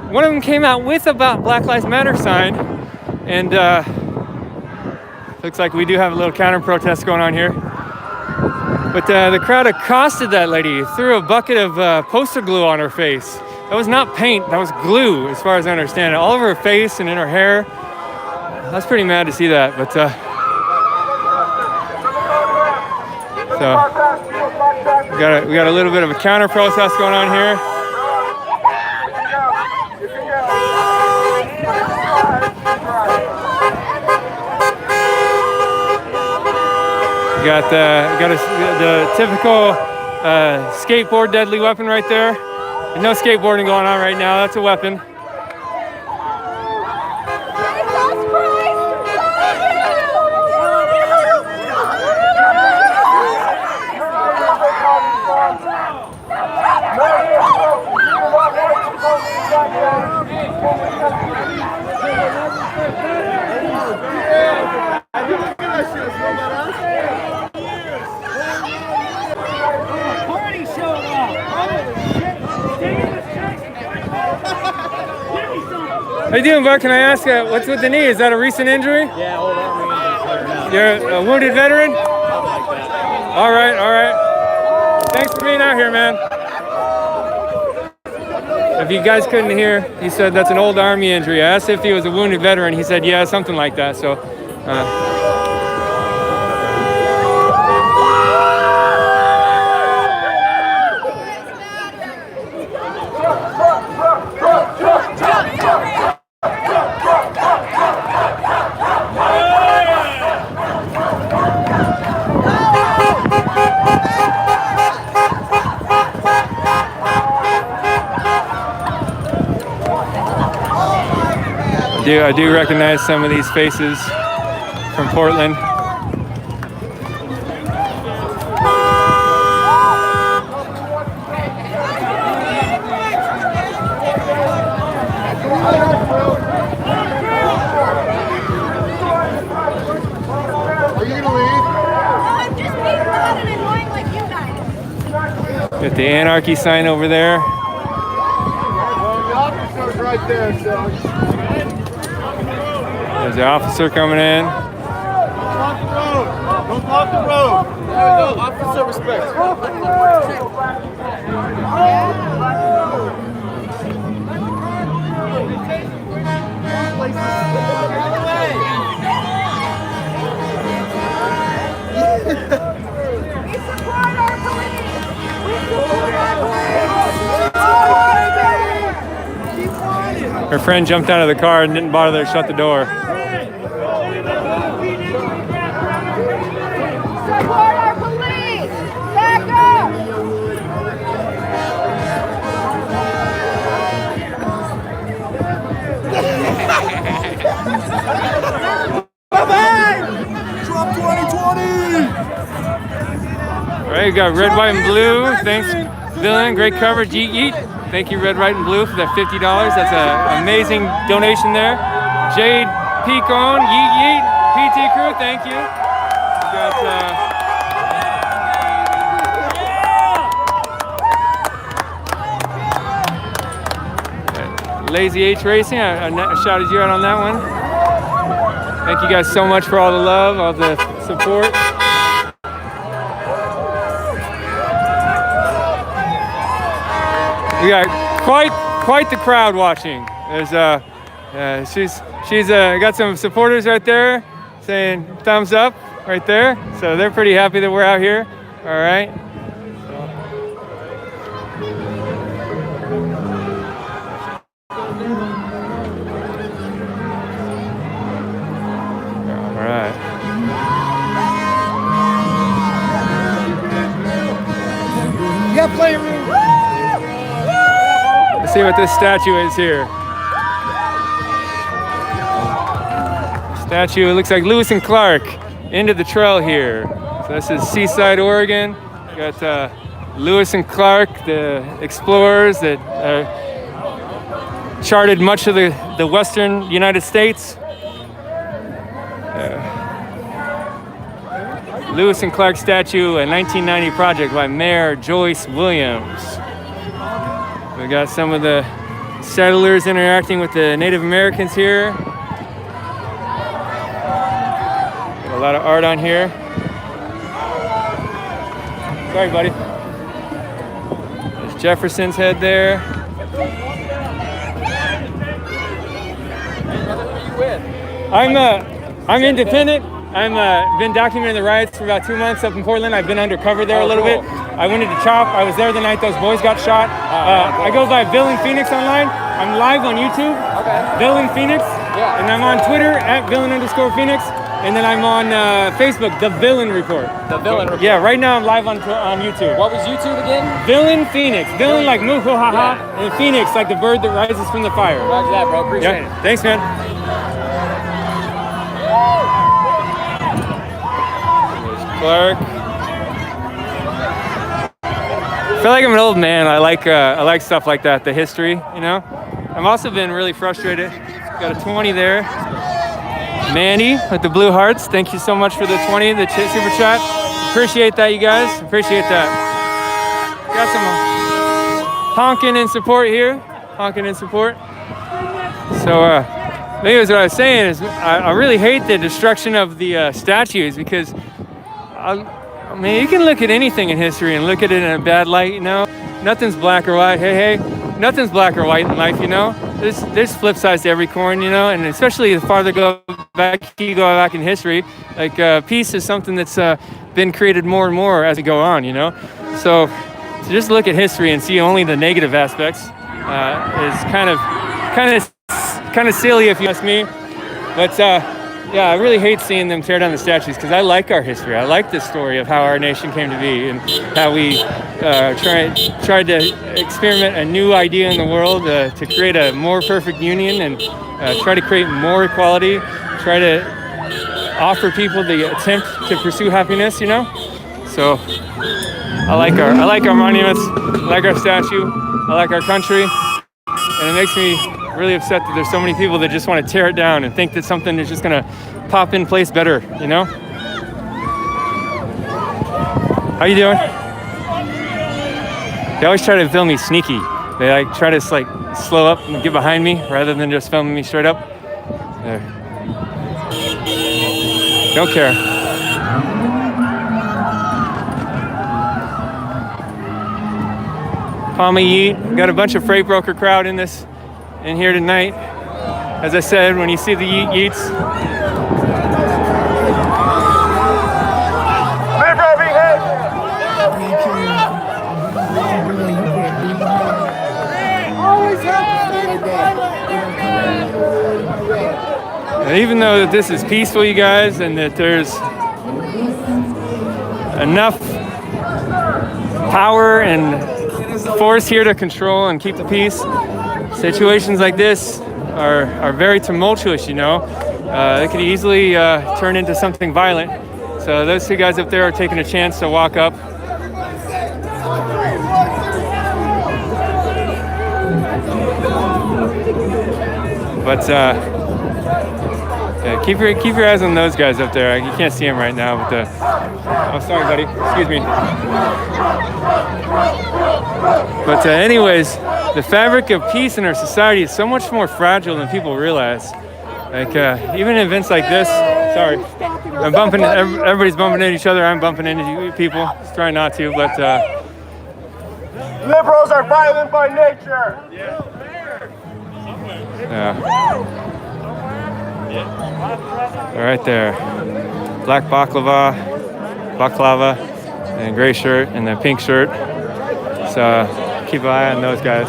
One of them came out with a Black Lives Matter sign, and looks like we do have a little counter protest going on here. But the crowd accosted that lady, threw a bucket of poster glue on her face. That was not paint, that was glue, as far as I understand it. All over her face and in her hair. I was pretty mad to see that, but so we got a little bit of a counter protest going on here. Got the typical skateboard deadly weapon right there. There's no skateboarding going on right now. That's a weapon. How you doing, bud? Can I ask, what's with the knee? Is that a recent injury? Yeah, old army injury. You're a wounded veteran? All right, all right. Thanks for being out here, man. If you guys couldn't hear, he said that's an old army injury. I asked if he was a wounded veteran. He said, yeah, something like that. So, I do recognize some of these faces from Portland. Are you gonna leave? I'm just being loud and annoying like you guys. Got the anarchy sign over there. Well, the officer's right there, so. There's the officer coming in. Don't block the road. There we go. Officer respect. Her friend jumped out of the car and didn't bother to shut the door. Support our police! Back up! Bye-bye! Trump 2020! All right, we got red, white, and blue. Thanks, Villain. Great coverage. Yeet, yeet. Thank you, Red, White, and Blue, for that $50. That's an amazing donation there. Jade Picon, yeet, yeet. PT Crew, thank you. We got Lazy H Racing. I shouted you out on that one. Thank you guys so much for all the love, all the support. We got quite the crowd watching. There's she's got some supporters right there saying thumbs up right there. So they're pretty happy that we're out here. All right. All right. Yeah, player room. Let's see what this statue is here. Statue, it looks like Lewis and Clark, end of the trail here. So this is Seaside, Oregon. Got Lewis and Clark, the explorers that charted much of the western United States. Lewis and Clark statue, a 1990 project by Mayor Joyce Williams. We got some of the settlers interacting with the Native Americans here. Got a lot of art on here. Sorry, buddy. There's Jefferson's head there. I'm independent. I'm been documenting the riots for about 2 months up in Portland. I've been undercover there a little bit. I went into CHOP. I was there the night those boys got shot. I go by VillainPhoenix online. I'm live on YouTube. Okay. VillainPhoenix. Yeah. And I'm on Twitter at @villain_Phoenix. And then I'm on Facebook, The Villain Report. The Villain Report. Yeah, right now I'm live on YouTube. What was YouTube again? VillainPhoenix. Villain like moo ha ha, and Phoenix like the bird that rises from the fire. Roger that, bro. Appreciate it. Thanks, man. There's Clark. I feel like I'm an old man. I like stuff like that, the history, you know. I've also been really frustrated. Got a 20 there. Mandy with the blue hearts, thank you so much for the 20, the super chat. Appreciate that, you guys. Appreciate that. Got some honking in support here. Honking in support. So, anyways, what I was saying is I really hate the destruction of the statues because, I mean, you can look at anything in history and look at it in a bad light, you know? Nothing's black or white. Hey, nothing's black or white in life, you know? There's flip sides to every coin, you know, and especially the farther you go back in history, like peace is something that's been created more and more as we go on, you know. So to just look at history and see only the negative aspects is kind of silly if you ask me. But yeah, I really hate seeing them tear down the statues because I like our history. I like the story of how our nation came to be and how we tried to experiment a new idea in the world to create a more perfect union and try to create more equality, try to offer people the attempt to pursue happiness, you know? So I like our monuments, I like our statue, I like our country, and it makes me really upset that there's so many people that just want to tear it down and think that something is just going to pop in place better, you know? How you doing? They always try to film me sneaky. They like try to like slow up and get behind me rather than just filming me straight up. There. Don't care. Palma Yeet. Got a bunch of freight broker crowd in here tonight. As I said, when you see the Yeets. And even though that this is peaceful, you guys, and that there's enough power and force here to control and keep the peace, situations like this are very tumultuous, you know. It could easily turn into something violent. So those two guys up there are taking a chance to walk up. But yeah, keep your eyes on those guys up there. You can't see them right now, but oh, sorry, buddy. Excuse me. But anyways, the fabric of peace in our society is so much more fragile than people realize. Like even events like this. Sorry, I'm bumping. Everybody's bumping into each other. I'm bumping into people. Just trying not to, but Liberals are violent by nature. Yeah. Right there. Black baklava, and gray shirt, and the pink shirt. So keep an eye on those guys.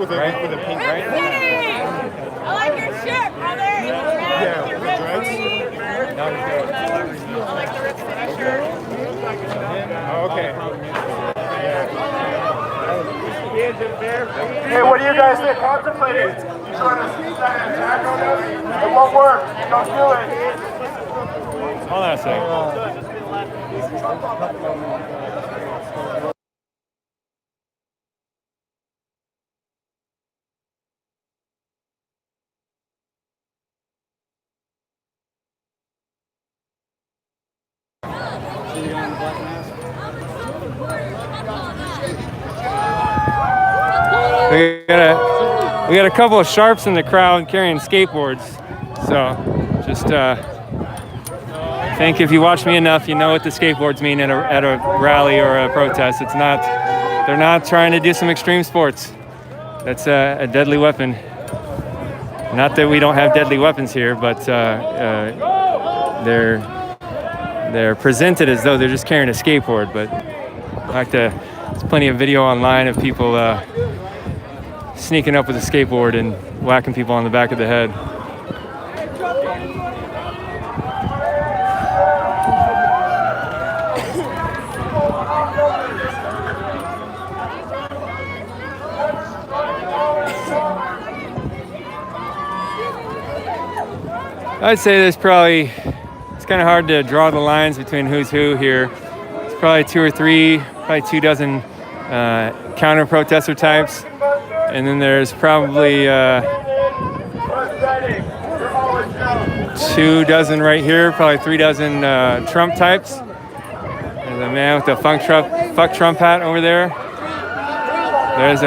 With a pink, right? I like your shirt, brother. Yeah, with the dreads. I like the Rip City shirt. Oh, okay. Hey, what do you guys think? Contemplating? You trying to attack on us? It won't work. Don't do it. Hold on a second. We got a couple of sharps in the crowd carrying skateboards. So just I think if you watch me enough, you know what the skateboards mean at a rally or a protest. They're not trying to do some extreme sports. That's a deadly weapon. Not that we don't have deadly weapons here, but they're presented as though they're just carrying a skateboard. But there's plenty of video online of people sneaking up with a skateboard and whacking people on the back of the head. I'd say it's kind of hard to draw the lines between who's who here. It's probably 2 or 3, probably 2 dozen counter protester types. And then there's probably 2 dozen right here, probably 3 dozen Trump types. There's a man with the fuck Trump hat over there. There's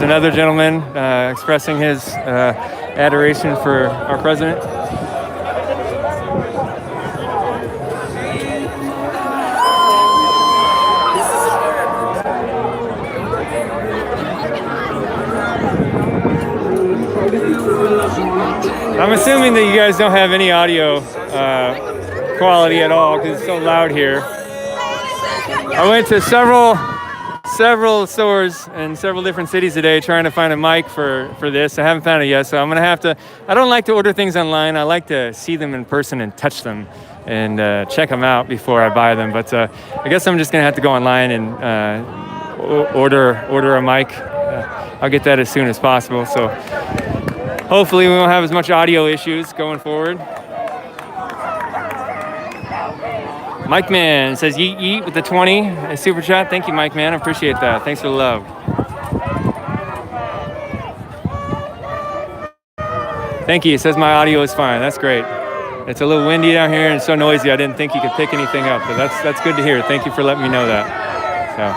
another gentleman expressing his adoration for our president. I'm assuming that you guys don't have any audio quality at all because it's so loud here. I went to several stores in several different cities today trying to find a mic for this. I haven't found it yet, so I'm gonna have to. I don't like to order things online. I like to see them in person and touch them and check them out before I buy them. But I guess I'm just gonna have to go online and order a mic. I'll get that as soon as possible. So. Hopefully we won't have as much audio issues going forward. Mike Man says yeet yeet with the 20 super chat. Thank you, Mike Man. I appreciate that. Thanks for the love. Thank you. It says my audio is fine. That's great. It's a little windy down here and it's so noisy. I didn't think you could pick anything up, but that's good to hear. Thank you for letting me know that. So.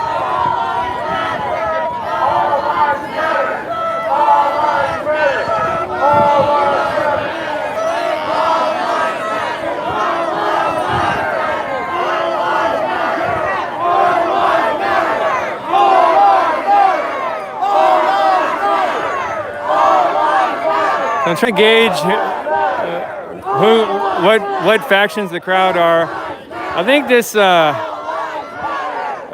I'm trying to gauge what factions the crowd are. I think this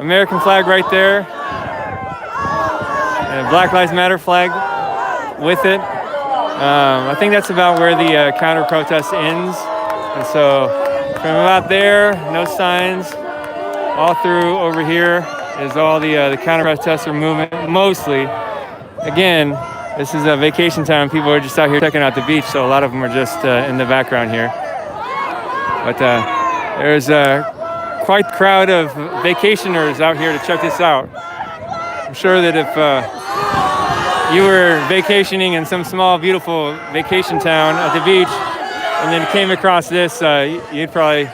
American flag right there, and Black Lives Matter flag with it. I think that's about where the counter protest ends. And so from about there, no signs. All through over here is all the counter protester movement, mostly. Again, this is a vacation time. People are just out here checking out the beach, so a lot of them are just in the background here. But there's quite the crowd of vacationers out here to check this out. I'm sure that if you were vacationing in some small, beautiful vacation town at the beach and then came across this, you'd probably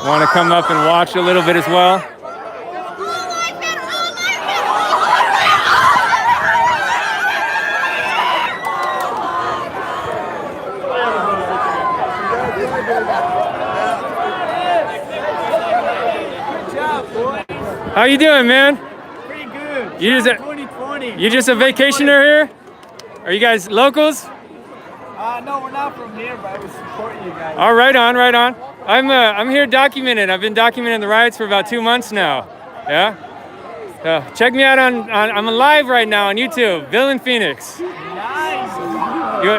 want to come up and watch a little bit as well. How you doing, man? Pretty good. You just 2020. you just a vacationer here? Are you guys locals? No, we're not from here, but I was supporting you guys. Oh, right on, right on. I'm here documenting. I've been documenting the riots for about 2 months now. Yeah. Check me out on I'm live right now on YouTube. VillainPhoenix. Nice. You,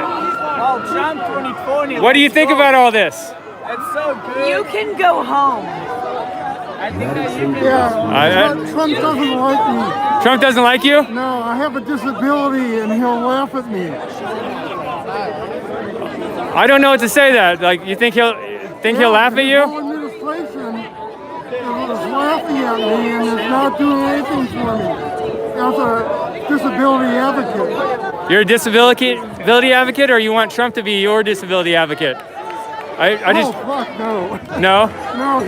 Trump 2020. what do you think about all this? It's so good. You can go home. I think that you can Trump doesn't like me. Trump doesn't like you? No, I have a disability and he'll laugh at me. I don't know what to say. That like you think he'll laugh at The you? whole administration is laughing at me and is not doing anything for me as a disability advocate. You're a disability advocate, or you want Trump to be your disability advocate? I just fuck no. no. No,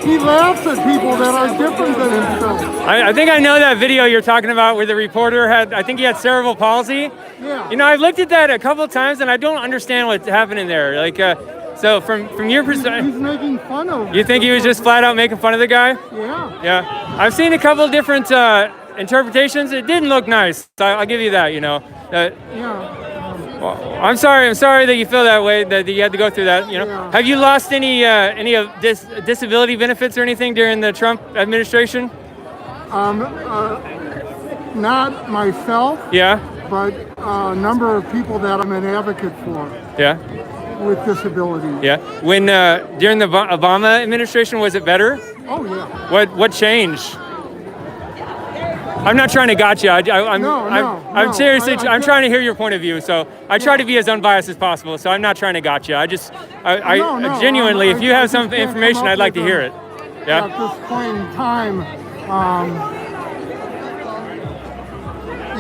he laughs at people that are different than himself. I think I know that video you're talking about where the reporter I think he had cerebral palsy. Yeah. You know, I've looked at that a couple of times and I don't understand what's happening there. Like, so from your perspective, He's making fun of. you think he was just flat out making fun of the guy? Yeah. Yeah. I've seen a couple of different interpretations. It didn't look nice. I'll give you that. You know. Yeah. Well, I'm sorry that you feel that way, that you had to go through that. You know. Yeah. Have you lost any of disability benefits or anything during the Trump administration? Not myself, Yeah. but a number of people that I'm an advocate for Yeah. with disabilities. Yeah. When during the Obama administration, was it better? Oh yeah. What changed? I'm not trying to gotcha. I'm seriously. I'm trying to hear your point of view. So I try to be as unbiased as possible. So I'm not trying to gotcha. I genuinely, if you have some information, I'd like to hear it. Yeah. At this point in time,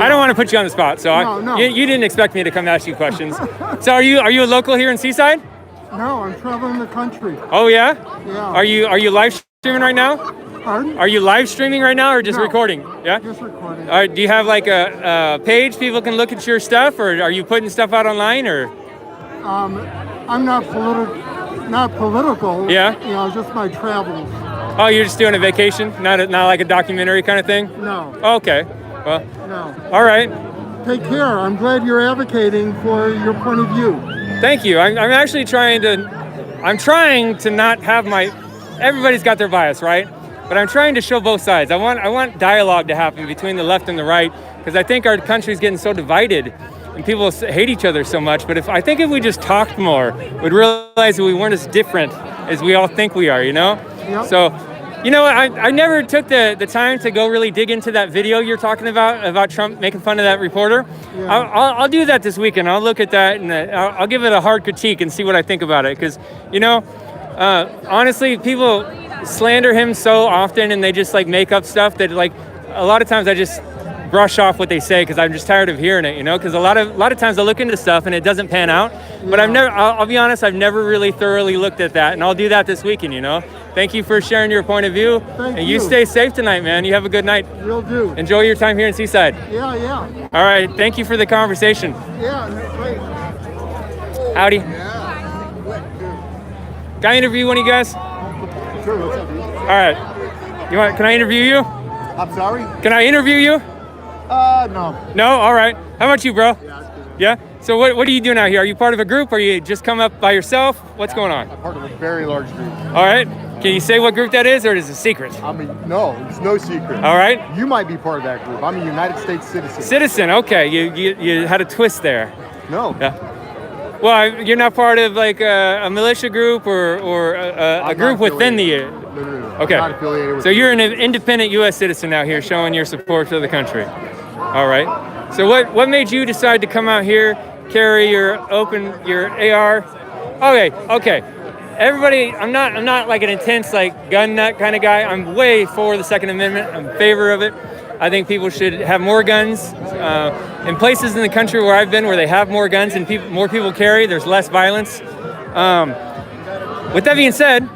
I don't want to put you on the spot. So No. You didn't expect me to come ask you questions. So are you a local here in Seaside? no, I'm traveling the country. Oh yeah. Yeah. Are you live streaming right now? Pardon? Are you live streaming right now or just No. recording? Yeah. Just recording. All right, do you have like a page people can look at your stuff, or are you putting stuff out online, or? I'm not political. Yeah. You know, just my travels. Oh, you're just doing a vacation, not like a documentary kind of thing? No. Okay. Well, No. all right. Take care. I'm glad you're advocating for your point of view. Thank you. I'm actually trying to not have everybody's got their bias, right? But I'm trying to show both sides. I want dialogue to happen between the left and the right, because I think our country's getting so divided and people hate each other so much. But I think if we just talked more, we'd realize that we weren't as different as we all think we are, you know? Yep. So, you know, I never took the time to go really dig into that video you're talking about Trump making fun of that reporter. Yeah. I'll do that this weekend. I'll look at that and I'll give it a hard critique and see what I think about it. Because, you know, honestly, people slander him so often and they just like make up stuff that like a lot of times I just brush off what they say because I'm just tired of hearing it, you know, because a lot of times I look into stuff and it doesn't pan out. But I'll be honest, I've never really thoroughly looked at that, and I'll do that this weekend, you know. Thank you for sharing your point of view. Thank and you. You stay safe tonight, man. You have a good night. Will do. Enjoy your time here in Seaside. Yeah. All right, thank you for the conversation. Yeah. Great. Howdy. Can I interview one of you guys? Sure. What's up, dude? All right. Can I interview you? I'm sorry? Can I interview you? No. No? All right. How about you, bro? Yeah? So what are you doing out here? Are you part of a group, or you just come up by yourself? What's going on? I'm part of a very large group. All right. Can you say what group that is, or is it a secret? I mean, no, it's no secret. All right. You might be part of that group. I'm a United States citizen. Citizen. Okay. You had a twist there. No. Yeah. Well, you're not part of like a militia group or a group within the. No. Okay. I'm not affiliated with So you're an independent U.S. citizen out here, showing your support for the country. All right. So what made you decide to come out here, carry your AR? Okay. Everybody, I'm not like an intense like gun nut kind of guy. I'm way for the Second Amendment. I'm in favor of it. I think people should have more guns. In places in the country where I've been, where they have more guns and more people carry, there's less violence. With that being said,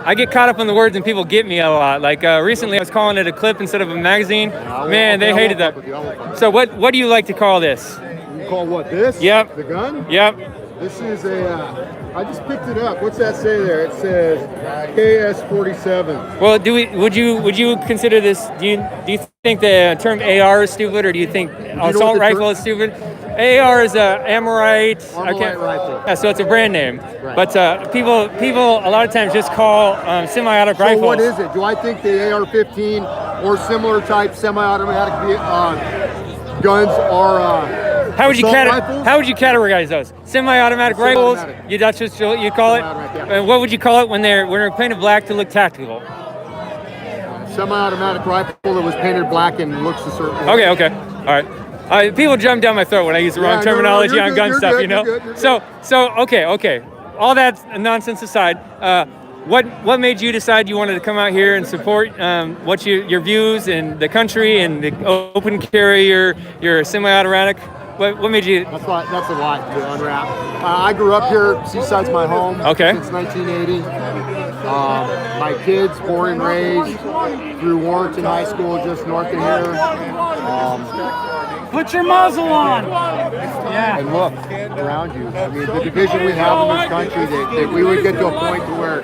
I get caught up on the words and people get me a lot. Like recently I was calling it a clip instead of a magazine. Man, they hated that. So what do you like to call this? You call what, this? Yep. The gun? Yep. This is a I just picked it up. What's that say there? It says KS-47. Well, would you consider this? Do you think the term AR is stupid, or do you think assault rifle is stupid? AR is a Amorite. Rifle. Yeah, so it's a brand name. Right. But people a lot of times just call semi-automatic rifles. So what is it? Do I think the AR-15 or similar type semi-automatic guns are How would you rifles? How would you categorize those? Semi-automatic rifles? Semi-automatic. That's just what you call it. Yeah. And what would you call it when they're painted black to look tactical? Semi-automatic rifle that was painted black and looks a certain way. Okay. All right. People jump down my throat when I use the wrong terminology on gun stuff, you know? You're good. So okay. All that nonsense aside, what made you decide you wanted to come out here and support your views and the country and the open carry, your semi-automatic? What made you? That's a lot to unwrap. I grew up here. Seaside's my home. Okay. Since 1980. My kids born and raised through Warrenton High School, just north of here. Put your muzzle on. Yeah. And look around you. I mean, the division we have in this country, that we would get to a point to where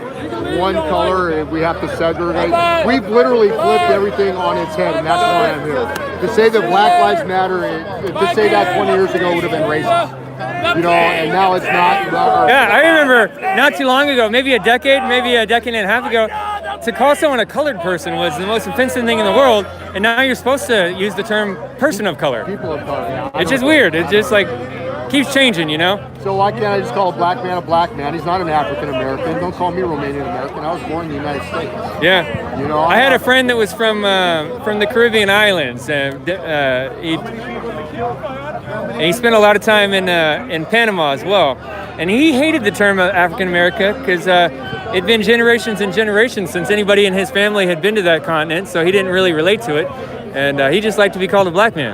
one color, we have to segregate. We've literally flipped everything on its head, and that's why I'm here. To say that Black Lives Matter, to say that 20 years ago would have been racist. You know, and now it's not. Yeah, I remember not too long ago, maybe a decade and a half ago, to call someone a colored person was the most offensive thing in the world, and now you're supposed to use the term person of color. People of color, yeah. It's just weird. It just like keeps changing, you know? So why can't I just call a black man? He's not an African American. Don't call me Romanian American. I was born in the United States. Yeah. You know, I had a friend that was from the Caribbean islands. He spent a lot of time in Panama as well. And he hated the term African America because it'd been generations and generations since anybody in his family had been to that continent, so he didn't really relate to it. And he just liked to be called a black man.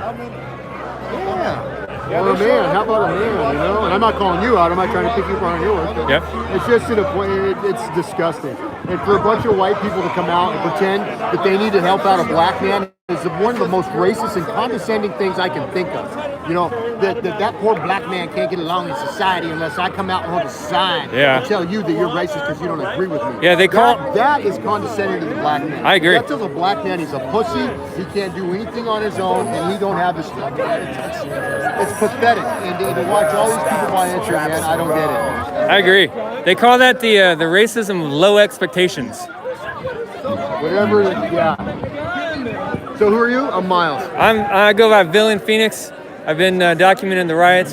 Yeah. Or a man. How about a man, you know? And I'm not calling you out. I'm not trying to pick you on yours. Yep. It's just to the point, it's disgusting. And for a bunch of white people to come out and pretend that they need to help out a black man is one of the most racist and condescending things I can think of. You know, that poor black man can't get along in society unless I come out and hold a sign and tell you that you're racist because you don't agree with me. Yeah, that is condescending to the black man. I agree. That tells a black man he's a pussy, he can't do anything on his own, and he don't have this. It's pathetic. And to watch all these people buy into it, man, I don't get it. I agree. They call that the racism of low expectations. Whatever, yeah. So who are you? I'm Miles. I go by VillainPhoenix. I've been documenting the riots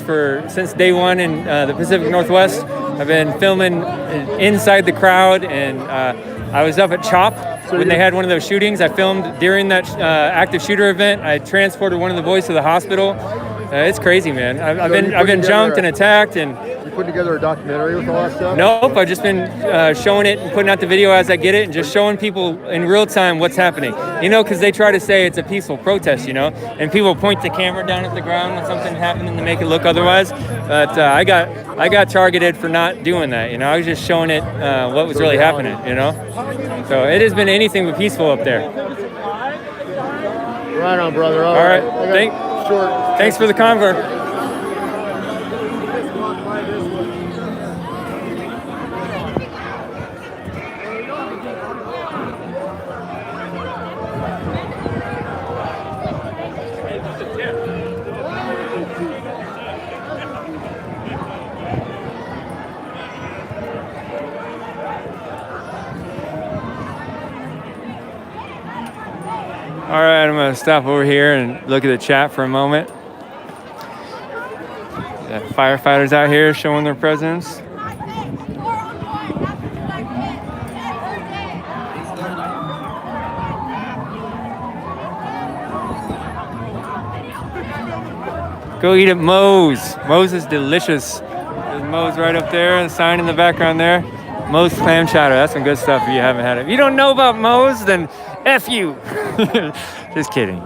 since day one in the Pacific Northwest. I've been filming inside the crowd, and I was up at CHOP when they had one of those shootings. I filmed during that active shooter event. I transported one of the boys to the hospital. It's crazy, man. I've been jumped and attacked, and putting together a documentary with all that stuff? Nope, I've just been showing it and putting out the video as I get it and just showing people in real time what's happening. You know, because they try to say it's a peaceful protest, you know, and people point the camera down at the ground when something happened to make it look otherwise. But I got targeted for not doing that, you know. I was just showing it what was really happening, you know. So it has been anything but peaceful up there. Right on, brother. All right. Thanks for the convo. All right, I'm gonna stop over here and look at the chat for a moment. The firefighters out here showing their presence. Go eat at Moe's. Moe's is delicious. There's Moe's right up there, the sign in the background there. Moe's clam chowder, that's some good stuff if you haven't had it. If you don't know about Moe's, then F you. Just kidding.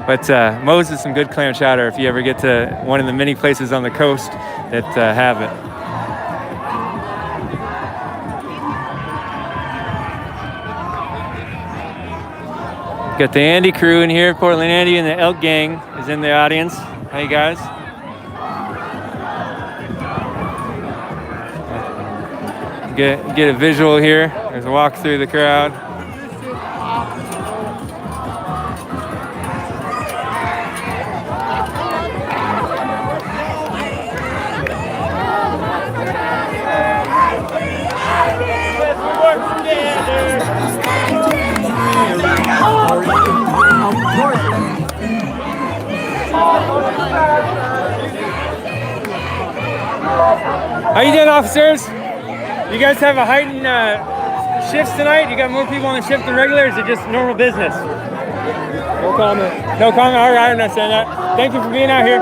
But Moe's is some good clam chowder if you ever get to one of the many places on the coast that have it. Got the Andy crew in here. Portland Andy and the Elk Gang is in the audience. Hey guys. get a visual here. There's a walk through the crowd. How you doing, officers? You guys have a heightened shifts tonight? You got more people on the shift than regular, or is it just normal business? No comment. No comment? All right, I understand that. Thank you for being out here.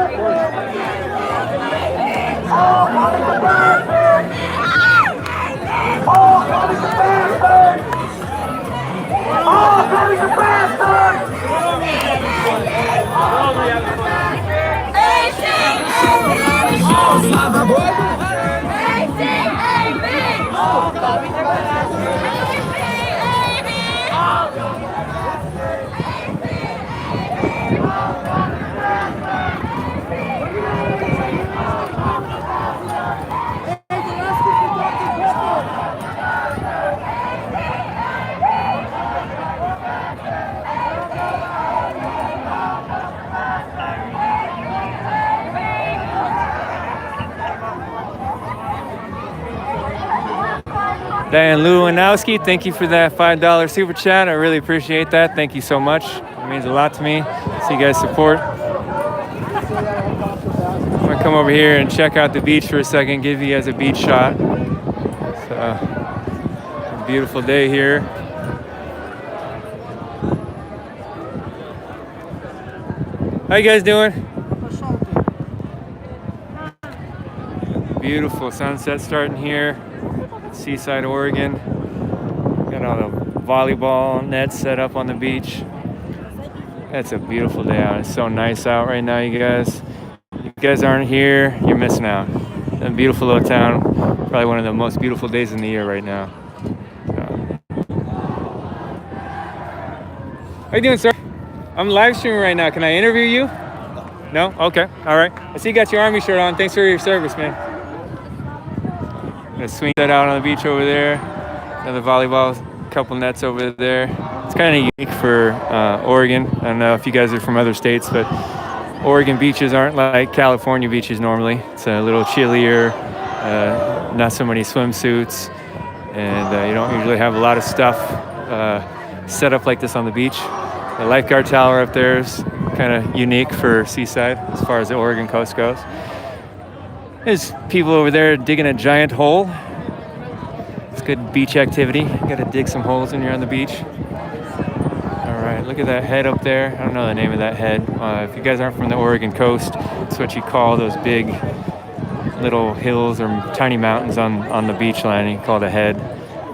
Dan Lewandowski, thank you for that $5 super chat. I really appreciate that. Thank you so much. It means a lot to me. See you guys support. I'm gonna come over here and check out the beach for a second, give you guys a beach shot. So, a beautiful day here. How you guys doing? Beautiful sunset starting here. Seaside, Oregon. Got all the volleyball nets set up on the beach. It's a beautiful day out. It's so nice out right now, you guys. If you guys aren't here, you're missing out. A beautiful little town. Probably one of the most beautiful days in the year right now. How you doing, sir? I'm live streaming right now. Can I interview you? No? Okay. All right. I see you got your Army shirt on. Thanks for your service, man. Gonna swing that out on the beach over there. Another volleyball, couple nets over there. It's kind of unique for Oregon. I don't know if you guys are from other states, but Oregon beaches aren't like California beaches normally. It's a little chillier, not so many swimsuits, and you don't usually have a lot of stuff set up like this on the beach. The lifeguard tower up there is kind of unique for Seaside as far as the Oregon coast goes. There's people over there digging a giant hole. It's good beach activity. You gotta dig some holes when you're on the beach. All right, look at that head up there. I don't know the name of that head. If you guys aren't from the Oregon coast, it's what you call those big little hills or tiny mountains on the beach line. You call it a head.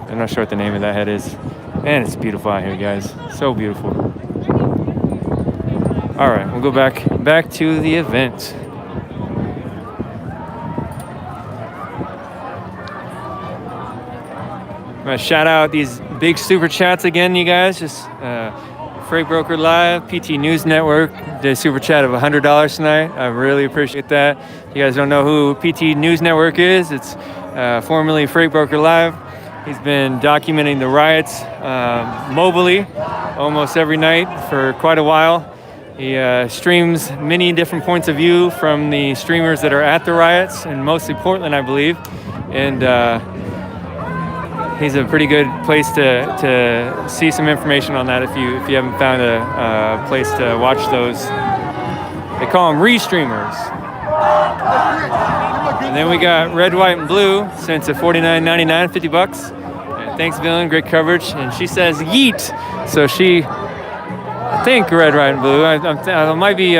I'm not sure what the name of that head is. Man, it's beautiful out here, guys. So beautiful. All right, we'll go back to the event. I'm gonna shout out these big super chats again, you guys. Just Freight Broker Live, PT News Network did a super chat of $100 tonight. I really appreciate that. If you guys don't know who PT News Network is, it's formerly Freight Broker Live. He's been documenting the riots mobily almost every night for quite a while. He streams many different points of view from the streamers that are at the riots, and mostly Portland, I believe. And he's a pretty good place to see some information on that if you haven't found a place to watch those. They call them re-streamers. And then we got Red, White, and Blue, sent to $49.99, $50. And thanks, Villain, great coverage. And she says yeet, so she, I think Red, White, and Blue. I might be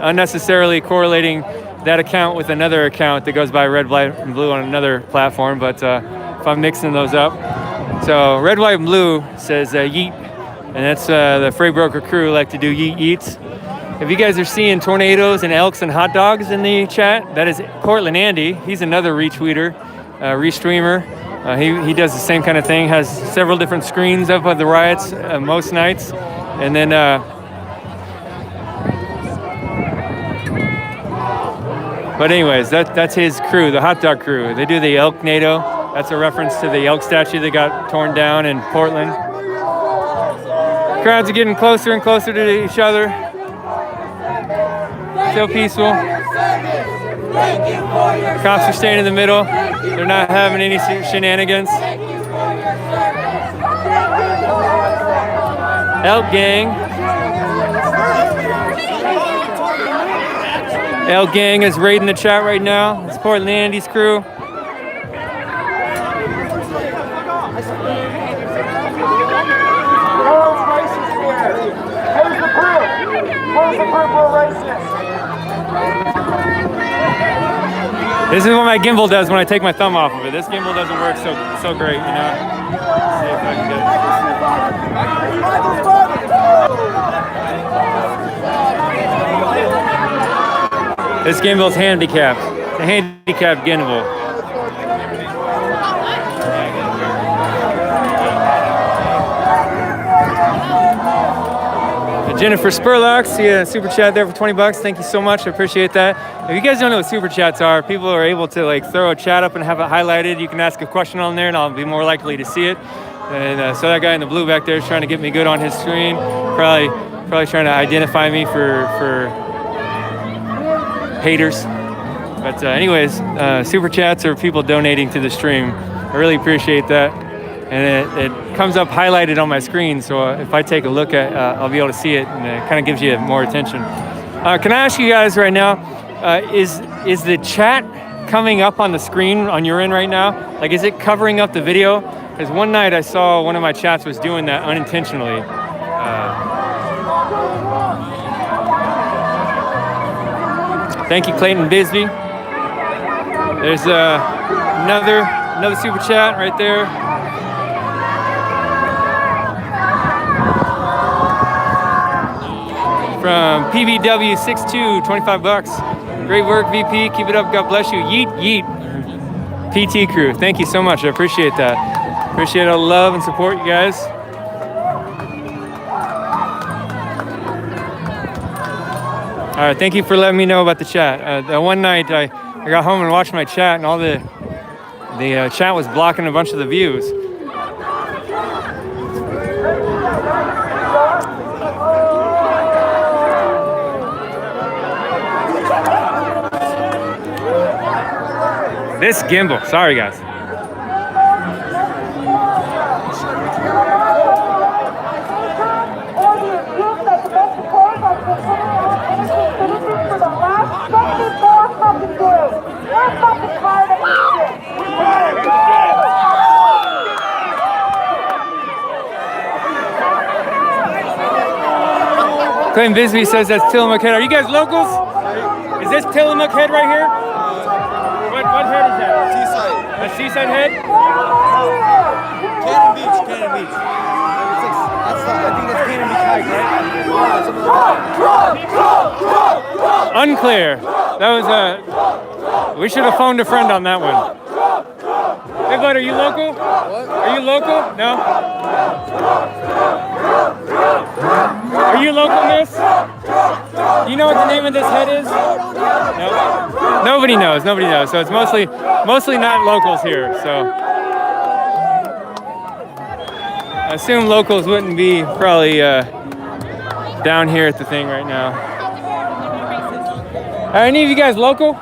unnecessarily correlating that account with another account that goes by Red, White, and Blue on another platform, but if I'm mixing those up. So Red, White, and Blue says yeet, and that's the Freight Broker crew like to do yeet yeets. If you guys are seeing tornadoes and elks and hot dogs in the chat, that is Portland Andy. He's another retweeter, restreamer. He does the same kind of thing, has several different screens up of the riots most nights, and then But anyways, that's his crew, the hot dog crew. They do the elk NATO. That's a reference to the elk statue that got torn down in Portland. Crowds are getting closer and closer to each other. Still peaceful. Cops are staying in the middle. They're not having any shenanigans. Elk Gang. Elk Gang is raiding the chat right now. It's Portland Andy's crew. This is what my gimbal does when I take my thumb off of it. This gimbal doesn't work so great, you know. Let's see if I can get it. This gimbal's handicapped. It's a handicapped gimbal. Jennifer Spurlock, see a super chat there for 20 bucks. Thank you so much. I appreciate that. If you guys don't know what super chats are, people are able to like throw a chat up and have it highlighted. You can ask a question on there and I'll be more likely to see it. And so that guy in the blue back there is trying to get me good on his screen. Probably trying to identify me for haters. But anyways, super chats are people donating to the stream. I really appreciate that. And it comes up highlighted on my screen, so if I take a look at I'll be able to see it, and it kind of gives you more attention. Can I ask you guys right now, is the chat coming up on the screen on your end right now? Like, is it covering up the video? Because one night I saw one of my chats was doing that unintentionally. Thank you, Clayton Bisbee. There's another super chat right there. From PBW62, 25 bucks. Great work, VP. Keep it up. God bless you. Yeet, yeet. PT crew, thank you so much. I appreciate that. Appreciate all the love and support, you guys. All right, thank you for letting me know about the chat. One night I got home and watched my chat, and all the chat was blocking a bunch of the views. This gimbal, sorry guys. Clayton Bisbee says that's Tillamook Head. Are you guys locals? Is this Tillamook Head right here? What head is that? Seaside. That's Seaside Head? Cannon Beach. I think that's Cannon Beach Hike, right? Unclear. That was we should have phoned a friend on that one. Hey bud, are you local? What? Are you local? No? Are you local, miss? Do you know what the name of this head is? No? Nobody knows. So it's mostly not locals here. So I assume locals wouldn't be probably down here at the thing right now. Are any of you guys local?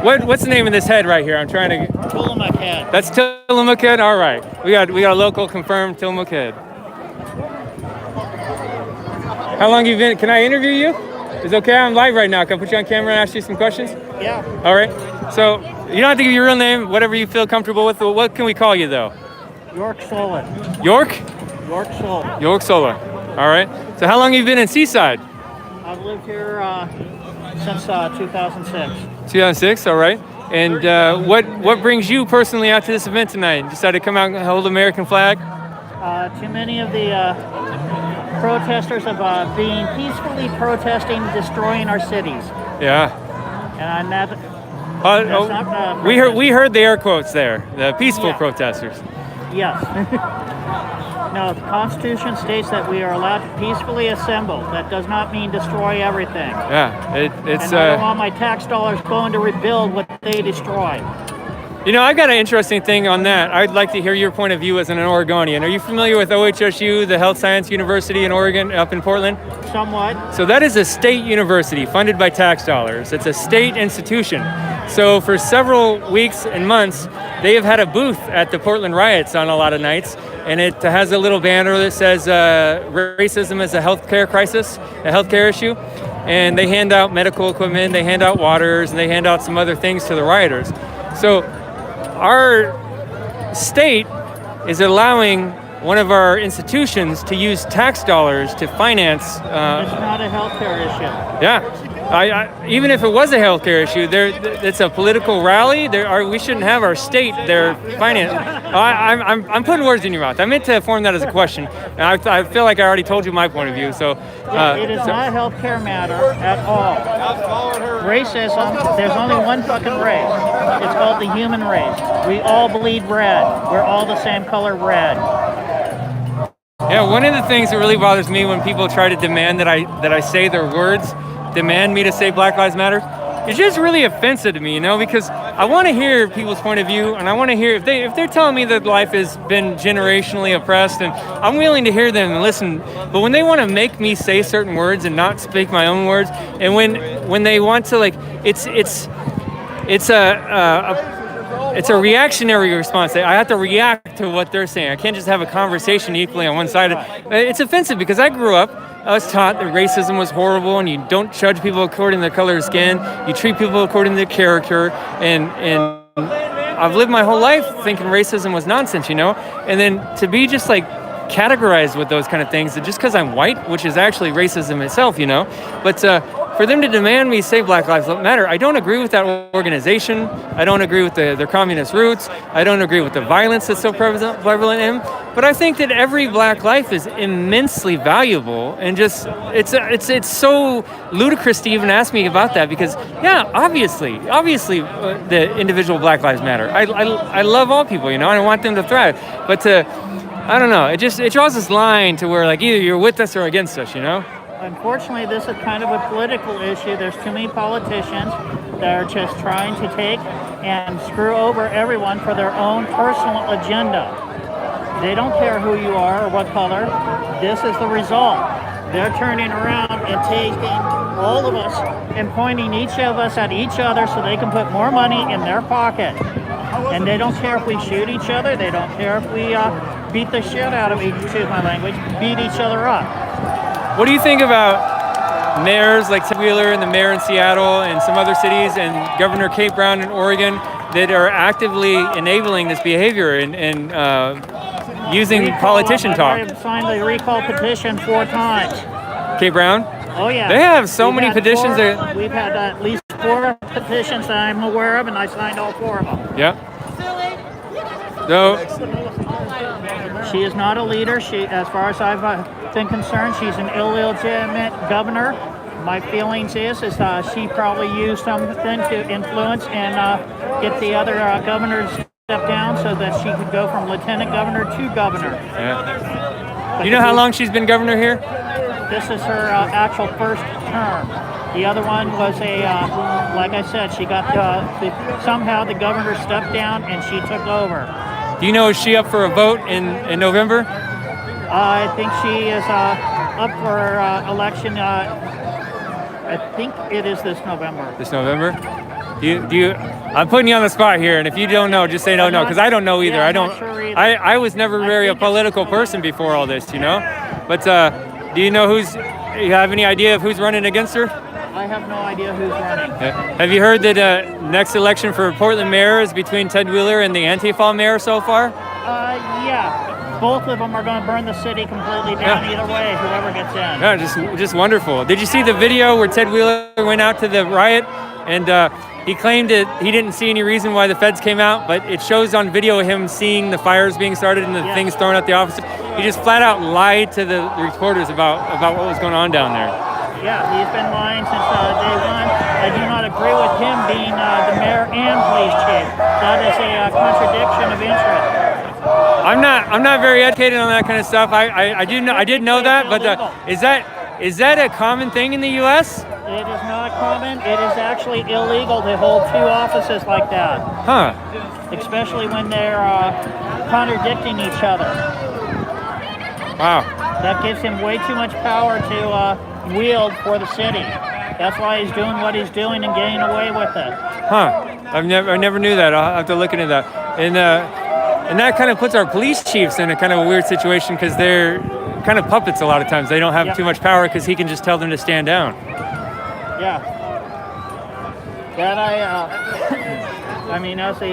What's the name of this head right here? I'm trying to. Tillamook Head. That's Tillamook Head. All right, we got a local confirmed Tillamook Head. How long you been? Can I interview you? Is it okay? I'm live right now. Can I put you on camera and ask you some questions? Yeah. All right. So you don't have to give your real name, whatever you feel comfortable with. What can we call you though? York Solar. York? York Solar. York Solar. All right. So how long have you been in Seaside? I've lived here since 2006. 2006. All right. And what brings you personally out to this event tonight? Decided to come out and hold the American flag? Too many of the protesters have been peacefully protesting, destroying our cities. Yeah. And that. We heard the air quotes there. The peaceful protesters. Yes. No, the Constitution states that we are allowed to peacefully assemble. That does not mean destroy everything. Yeah, it's. And I don't want my tax dollars going to rebuild what they destroyed. You know, I've got an interesting thing on that. I'd like to hear your point of view as an Oregonian. Are you familiar with OHSU, the Health Science University in Oregon, up in Portland? Somewhat. So that is a state university funded by tax dollars. It's a state institution. So for several weeks and months, they have had a booth at the Portland riots on a lot of nights, and it has a little banner that says racism is a healthcare crisis, a healthcare issue. And they hand out medical equipment, they hand out waters, and they hand out some other things to the rioters. So our state is allowing one of our institutions to use tax dollars to finance. It's not a healthcare issue. Yeah. Even if it was a healthcare issue, it's a political rally. We shouldn't have our state there finance. I'm putting words in your mouth. I meant to form that as a question. I feel like I already told you my point of view. So it is not a healthcare matter at all. Racism. There's only one fucking race. It's called the human race. We all bleed red. We're all the same color red. Yeah, one of the things that really bothers me when people try to demand that I say their words, demand me to say Black Lives Matter, it's just really offensive to me, you know, because I want to hear people's point of view, and I want to hear if they're telling me that life has been generationally oppressed, and I'm willing to hear them and listen. But when they want to make me say certain words and not speak my own words, and when they want to, like, it's a reactionary response. I have to react to what they're saying. I can't just have a conversation equally on one side. It's offensive because I was taught that racism was horrible and you don't judge people according to their color of skin. You treat people according to their character. And I've lived my whole life thinking racism was nonsense, you know? And then to be just like categorized with those kind of things, just because I'm white, which is actually racism itself, you know? But for them to demand me say Black Lives Matter, I don't agree with that organization. I don't agree with their communist roots. I don't agree with the violence that's so prevalent in them. But I think that every black life is immensely valuable, and just it's so ludicrous to even ask me about that because, yeah, obviously, the individual Black Lives Matter. I love all people, you know, and I want them to thrive. But I don't know, it draws this line to where like either you're with us or against us, you know. Unfortunately, this is kind of a political issue. There's too many politicians that are just trying to take and screw over everyone for their own personal agenda. They don't care who you are or what color. This is the result. They're turning around and taking all of us and pointing each of us at each other so they can put more money in their pocket. And they don't care if we shoot each other. They don't care if we beat the shit out of excuse my language, beat each other up. What do you think about mayors like Ted Wheeler and the mayor in Seattle and some other cities and Governor Kate Brown in Oregon that are actively enabling this behavior and using politician talk? I've signed the recall petition 4 times. Kate Brown? Oh, yeah. They have so many petitions. We've had at least 4 petitions that I'm aware of, and I signed all 4 of them. Yeah. So, she is not a leader. She, as far as I've been concerned, she's an illegitimate governor. My feelings is she probably used something to influence and get the other governor to step down so that she could go from lieutenant governor to governor. Yeah. You know how long she's been governor here? This is her actual first term. The other one was like I said, she got somehow the governor stepped down and she took over. Do you know, is she up for a vote in November? I think she is up for election. I think it is this November. This November? Do you? I'm putting you on the spot here, and if you don't know, just say no, because I don't know either. Yeah, I don't. I'm not sure either. I was never very a political person before all this, you know. But do you know who's? You have any idea of who's running against her? I have no idea who's running. Yeah. Have you heard that next election for Portland mayor is between Ted Wheeler and the Antifa mayor so far? Yeah. Both of them are going to burn the city completely down either way, whoever gets in. Yeah, just wonderful. Did you see the video where Ted Wheeler went out to the riot and he claimed that he didn't see any reason why the feds came out, but it shows on video him seeing the fires being started and the things thrown at the officers. He just flat out lied to the reporters about what was going on down there. Yeah, he's been lying since day one. I do not agree with him being the mayor and police chief. That is a contradiction of interest. I'm not very educated on that kind of stuff. I did know that, but is that a common thing in the U.S.? It is not common. It is actually illegal to hold two offices like that. Huh. Especially when they're contradicting each other. Wow. That gives him way too much power to wield for the city. That's why he's doing what he's doing and getting away with it. Huh. I never knew that. I'll have to look into that. And that kind of puts our police chiefs in a kind of a weird situation because they're kind of puppets a lot of times. They don't have too much power because he can just tell them to stand down. Yeah. That I mean, as the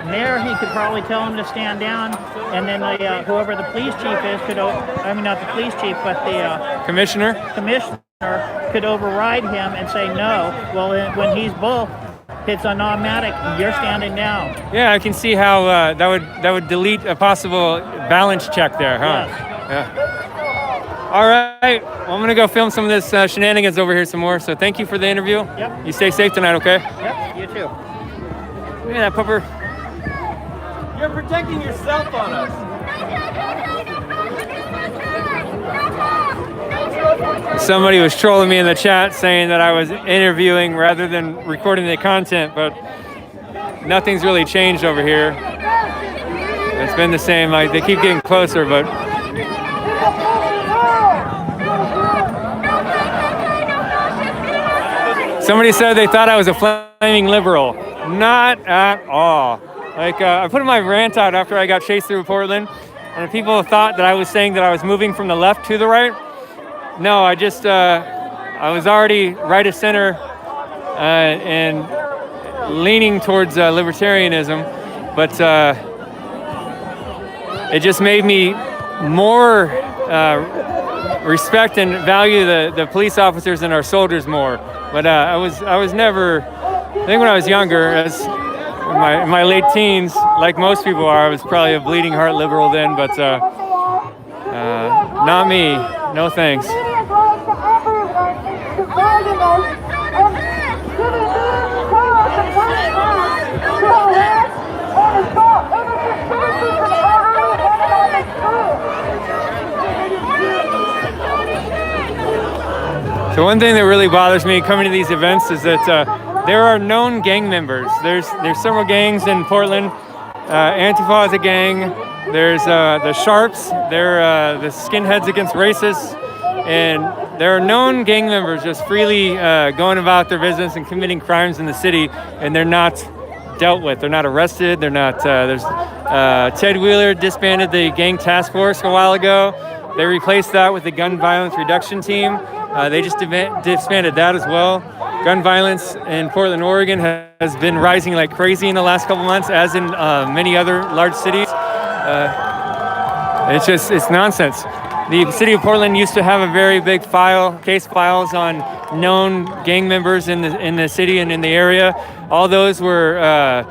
mayor, he could probably tell him to stand down, and then whoever the police chief is could, I mean, not the police chief, but the commissioner could override him and say no. Well, when he's both, it's an automatic. You're standing down. Yeah, I can see how that would delete a possible balance check there, huh? Yes. Yeah. All right. Well, I'm gonna go film some of this shenanigans over here some more. So thank you for the interview. Yep. You stay safe tonight, okay? Yep. You too. Look at that pupper. You're protecting yourself on us. Somebody was trolling me in the chat saying that I was interviewing rather than recording the content, but nothing's really changed over here. It's been the same. Like, they keep getting closer, but somebody said they thought I was a flaming liberal. Not at all. Like, I put my rant out after I got chased through Portland, and people thought that I was saying that I was moving from the left to the right. No, I just, I was already right of center and leaning towards libertarianism, but it just made me more respect and value the police officers and our soldiers more. But I was never, I think when I was younger, as in my late teens, like most people are, I was probably a bleeding heart liberal then, but not me. No thanks. So one thing that really bothers me coming to these events is that there are known gang members. There's several gangs in Portland. Antifa is a gang. There's the Sharps. They're the skinheads against racists. And there are known gang members just freely going about their business and committing crimes in the city, and they're not dealt with. They're not arrested. They're not. There's Ted Wheeler disbanded the gang task force a while ago. They replaced that with the gun violence reduction team. They just disbanded that as well. Gun violence in Portland, Oregon has been rising like crazy in the last couple months, as in many other large cities. It's nonsense. The city of Portland used to have a very big case files on known gang members in the city and in the area. All those were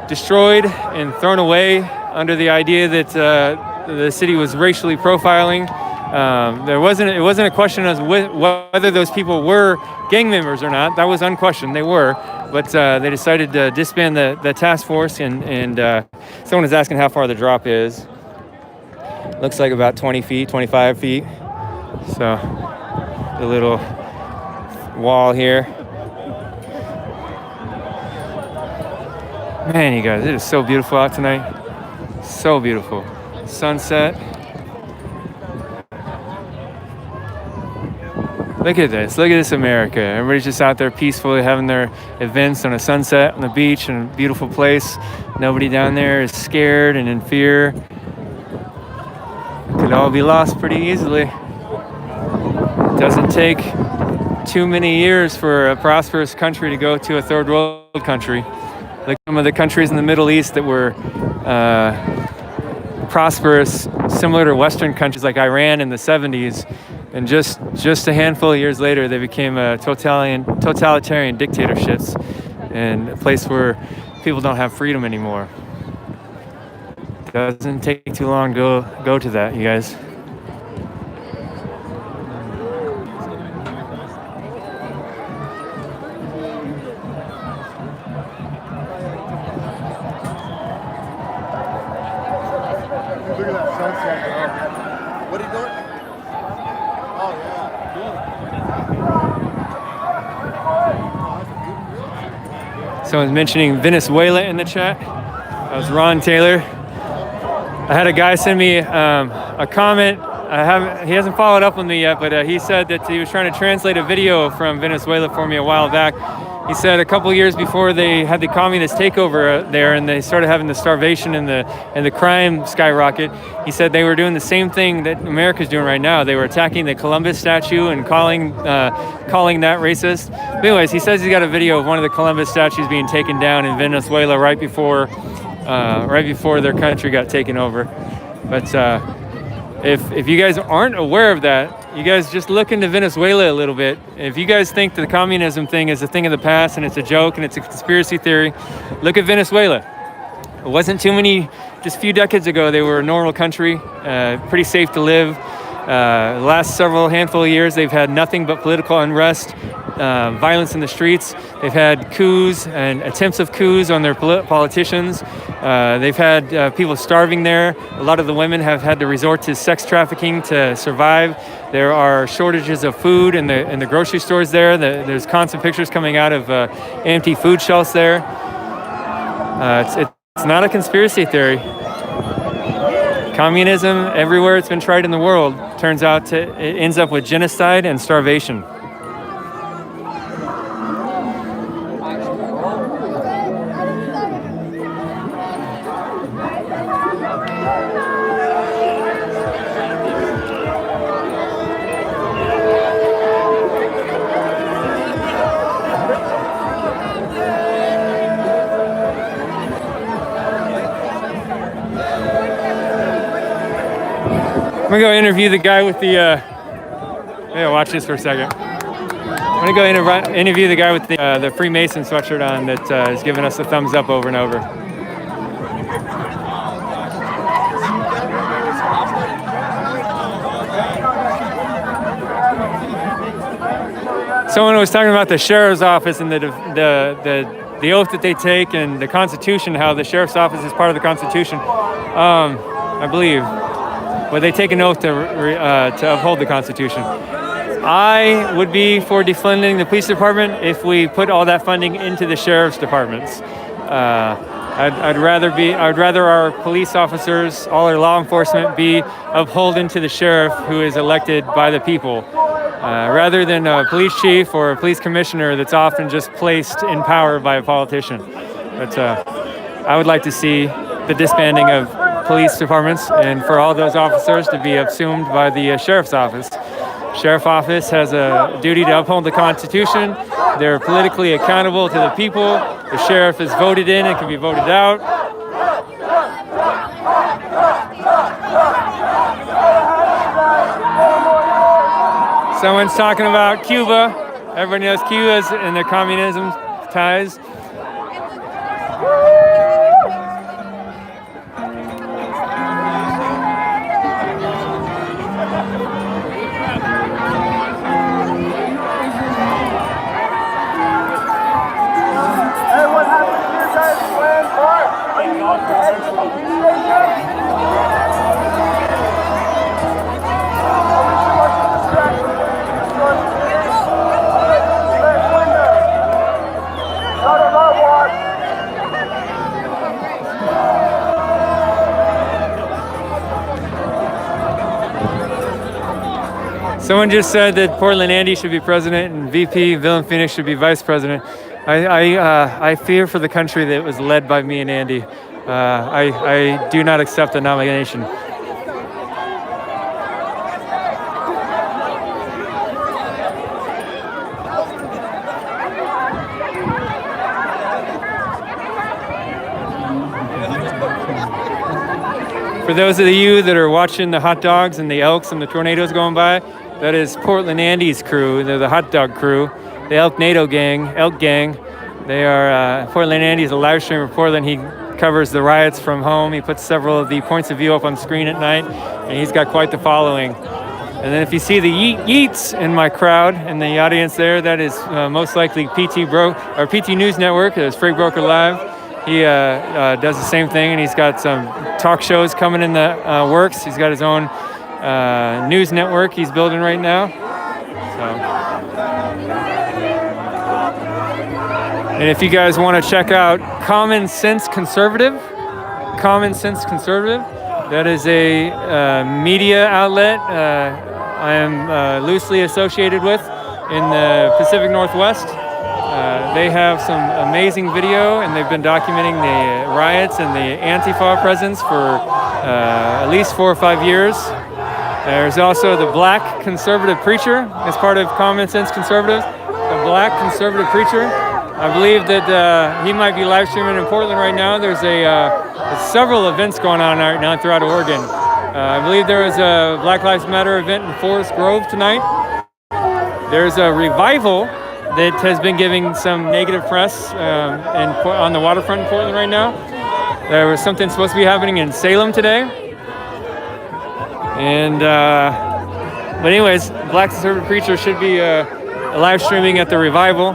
destroyed and thrown away under the idea that the city was racially profiling. It wasn't a question of whether those people were gang members or not. That was unquestioned. They were, but they decided to disband the task force. And someone is asking how far the drop is. Looks like about 20 feet, 25 feet. So the little wall here. Man, you guys, it is so beautiful out tonight. So beautiful. Sunset. Look at this. Look at this America. Everybody's just out there peacefully having their events on a sunset on the beach in a beautiful place. Nobody down there is scared and in fear. Could all be lost pretty easily. It doesn't take too many years for a prosperous country to go to a third world country. Like some of the countries in the Middle East that were prosperous, similar to Western countries like Iran in the 70s. And just a handful of years later, they became totalitarian dictatorships and a place where people don't have freedom anymore. It doesn't take too long to go to that, you guys. Someone's mentioning Venezuela in the chat. That was Ron Taylor. I had a guy send me a comment. He hasn't followed up on me yet, but he said that he was trying to translate a video from Venezuela for me a while back. He said a couple years before they had the communist takeover there and they started having the starvation and the crime skyrocket, he said they were doing the same thing that America's doing right now. They were attacking the Columbus statue and calling that racist. But anyways, he says he's got a video of one of the Columbus statues being taken down in Venezuela right before their country got taken over. But if you guys aren't aware of that, you guys just look into Venezuela a little bit. If you guys think the communism thing is a thing of the past and it's a joke and it's a conspiracy theory, look at Venezuela. It wasn't too many, just a few decades ago, they were a normal country, pretty safe to live. The last handful of years, they've had nothing but political unrest, violence in the streets. They've had coups and attempts of coups on their politicians. They've had people starving there. A lot of the women have had to resort to sex trafficking to survive. There are shortages of food in the grocery stores there. There's constant pictures coming out of empty food shelves there. It's not a conspiracy theory. Communism, everywhere it's been tried in the world, turns out it ends up with genocide and starvation. I'm gonna go interview the guy with the, yeah, watch this for a second. I'm gonna go interview the guy with the Freemason sweatshirt on that is giving us a thumbs up over and over. Someone was talking about the sheriff's office and the oath that they take and the Constitution, how the sheriff's office is part of the Constitution, I believe. But they take an oath to uphold the Constitution. I would be for defunding the police department if we put all that funding into the sheriff's departments. I'd rather our police officers, all our law enforcement, be upholding to the sheriff who is elected by the people, rather than a police chief or a police commissioner that's often just placed in power by a politician. But I would like to see the disbanding of police departments and for all those officers to be assumed by the sheriff's office. Sheriff office has a duty to uphold the Constitution. They're politically accountable to the people. The sheriff is voted in and can be voted out. Someone's talking about Cuba. Everybody knows Cuba's and their communism ties. Someone just said that Portland Andy should be president and VP VillainPhoenix should be vice president. I fear for the country that was led by me and Andy. I do not accept the nomination. For those of you that are watching the hot dogs and the elks and the tornadoes going by, that is Portland Andy's crew. They're the hot dog crew. The Elk gang. They are, Portland Andy is a live stream of Portland. He covers the riots from home. He puts several of the points of view up on screen at night, and he's got quite the following. And then if you see the Yeets in my crowd in the audience there, that is most likely PT News Network. It's Freight Broker Live. He does the same thing, and he's got some talk shows coming in the works. He's got his own news network he's building right now. So And if you guys want to check out Common Sense Conservative, that is a media outlet I am loosely associated with in the Pacific Northwest. They have some amazing video, and they've been documenting the riots and the Antifa presence for at least 4 or 5 years. There's also the Black Conservative Preacher as part of Common Sense Conservatives. The Black Conservative Preacher. I believe that he might be live streaming in Portland right now. There's several events going on right now throughout Oregon. I believe there was a Black Lives Matter event in Forest Grove tonight. There's a revival that has been giving some negative press on the waterfront in Portland right now. There was something supposed to be happening in Salem today. And but anyways, Black Conservative Preacher should be live streaming at the revival.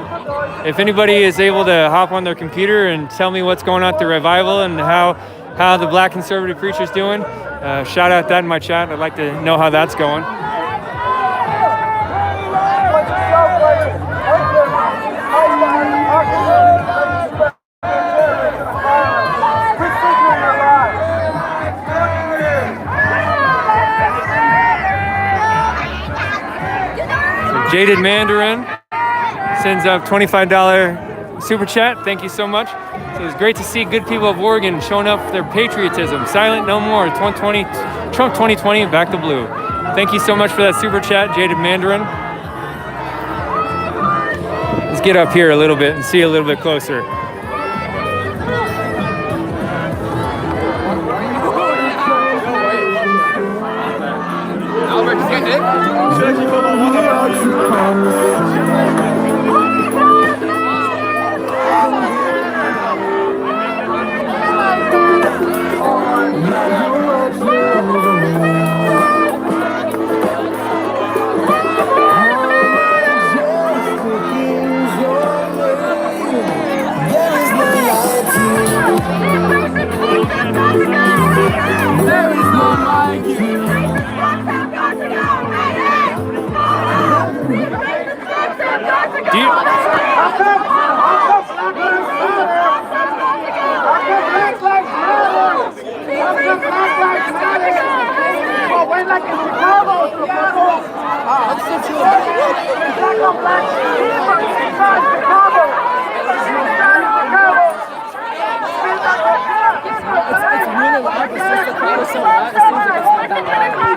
If anybody is able to hop on their computer and tell me what's going on at the revival and how the Black Conservative Preacher's doing, shout out that in my chat. I'd like to know how that's going. Jaded Mandarin sends up $25 super chat. Thank you so much. So it's great to see good people of Oregon showing up for their patriotism. Silent no more. 2020, Trump 2020, back to blue. Thank you so much for that super chat, Jaded Mandarin. Let's get up here a little bit and see a little bit closer.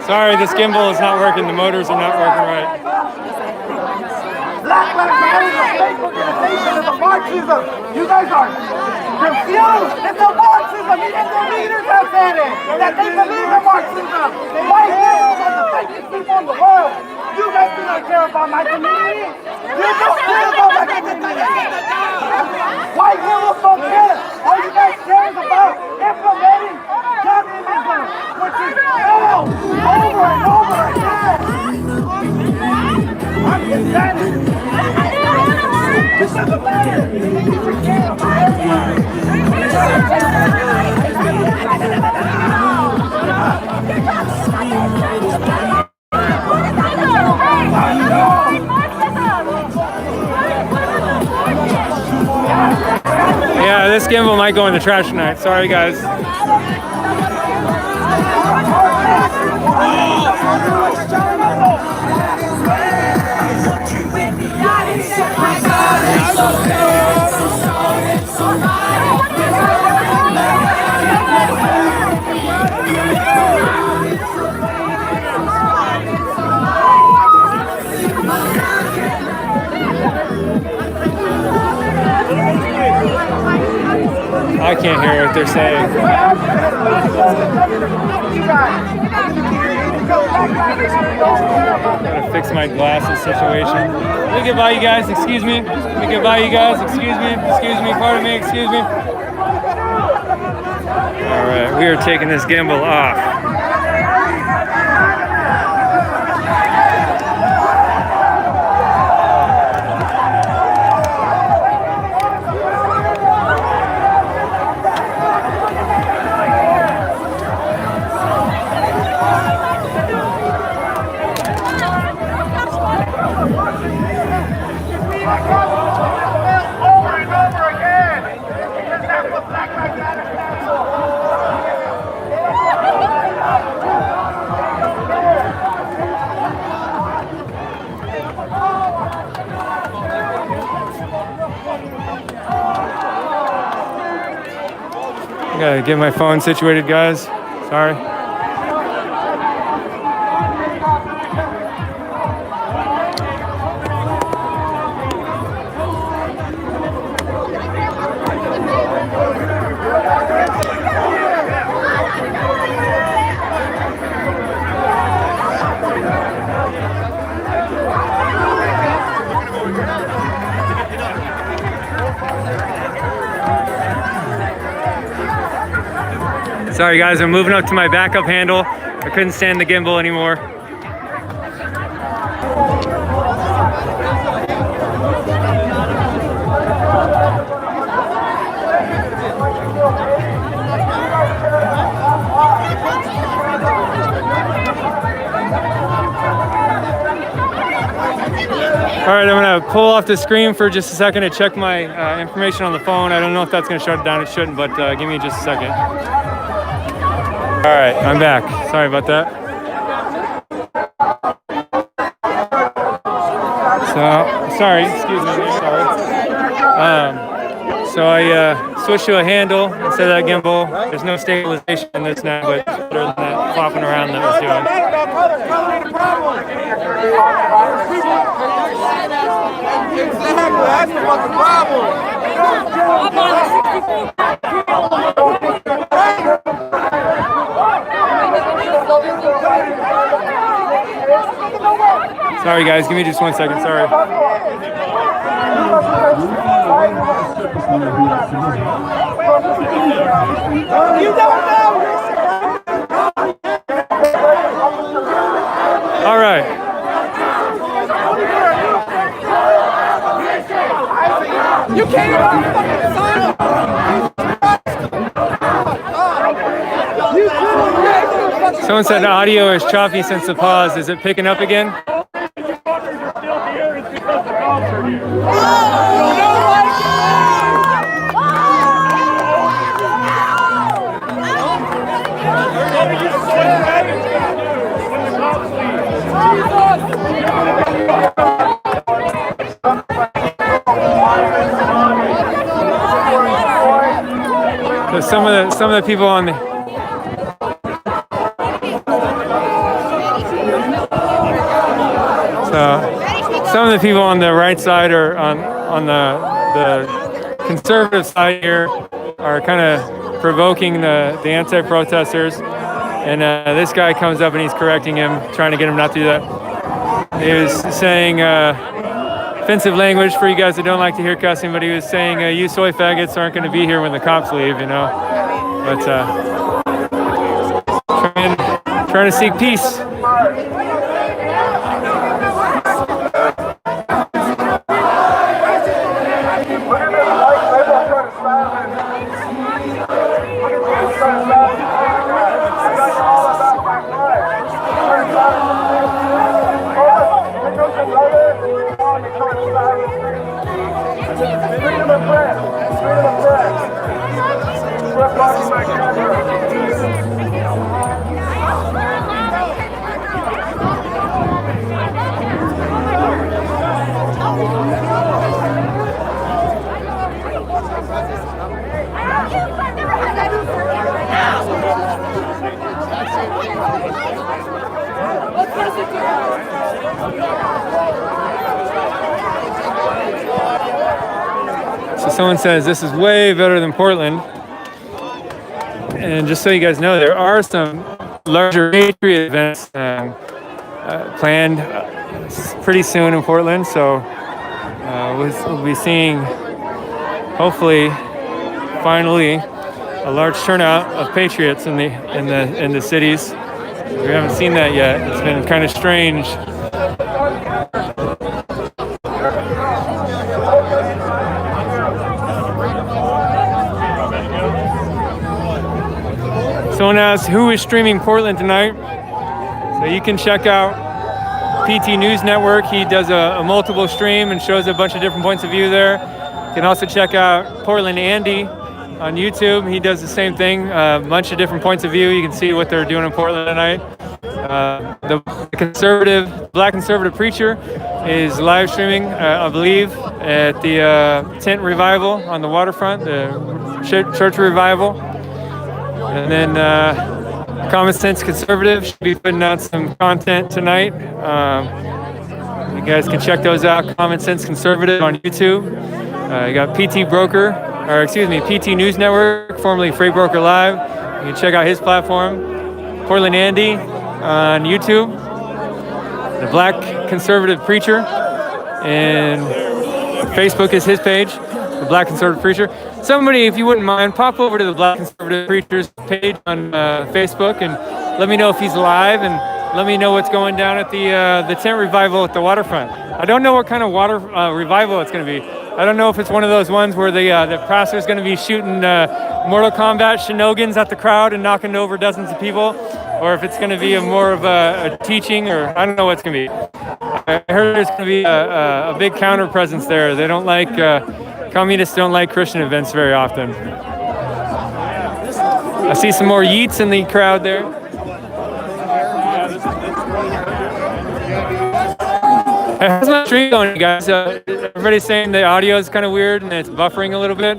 Sorry, this gimbal is not working. The motors are not working right. Black Lives Matter is a fake organization. It's a Marxism. You guys are confused. It's a Marxism. Even the leaders have said it. That they believe in Marxism. White heroes are the fakest people in the world. You guys do not care about my community. You don't care about my community. White heroes don't care. All you guys care is about implementing communism, which is failed over and over again. I'm content. This doesn't matter. Yeah, this gimbal might go in the trash tonight. Sorry, guys. I can't hear what they're saying. Gotta fix my glasses situation. Let me get by you guys, excuse me. Let me get by you guys, excuse me, pardon me, excuse me. Alright, we are taking this gimbal off. Over and over Gotta get my phone situated, guys. Sorry. Sorry guys, I'm moving up to my backup handle. I couldn't stand the gimbal anymore. All right, I'm gonna pull off the screen for just a second to check my information on the phone. I don't know if that's gonna shut it down, it shouldn't, but give me just a second. All right, I'm back. Sorry about that. So, sorry, excuse me, sorry. So I switched to a handle instead of that gimbal. There's no stabilization in this now, but better than that flopping around that was doing. That's what's the Sorry guys, give me just 1 second, sorry. You don't know! All right. You can't fucking sign Someone said audio is choppy since the pause. Is it picking up again? So some of the people on the some of the people on the right side or on the conservative side here are kind of provoking the anti-protesters, and this guy comes up and he's correcting him, trying to get him not to do that. He was saying offensive language for you guys that don't like to hear cussing, but he was saying you soy faggots aren't going to be here when the cops leave, you know. But trying to seek peace. So someone says this is way better than Portland. And just so you guys know, there are some larger Patriot events planned pretty soon in Portland. So we'll be seeing, hopefully, finally, a large turnout of Patriots in the cities. We haven't seen that yet. It's been kind of strange. Someone asked who is streaming Portland tonight. So you can check out PT News Network. He does a multiple stream and shows a bunch of different points of view there. You can also check out Portland Andy on YouTube. He does the same thing, a bunch of different points of view. You can see what they're doing in Portland tonight. The black conservative preacher is live streaming, I believe, at the tent revival on the waterfront, the church revival. And then Common Sense Conservative should be putting out some content tonight. You guys can check those out. Common Sense Conservative on YouTube. You got PT News Network, formerly Freight Broker Live. You can check out his platform. Portland Andy on YouTube. The Black Conservative Preacher. And Facebook is his page, The Black Conservative Preacher. Somebody, if you wouldn't mind, pop over to the Black Conservative Preacher's page on Facebook and let me know if he's live and let me know what's going down at the tent revival at the waterfront. I don't know what kind of water revival it's going to be. I don't know if it's one of those ones where the pastor's going to be shooting Mortal Kombat shenanigans at the crowd and knocking over dozens of people, or if it's going to be more of a teaching, or I don't know what it's going to be. I heard there's going to be a big counter presence there. They don't like, communists don't like Christian events very often. I see some more yeets in the crowd there. How's my stream going, guys? Everybody's saying the audio is kind of weird and it's buffering a little bit.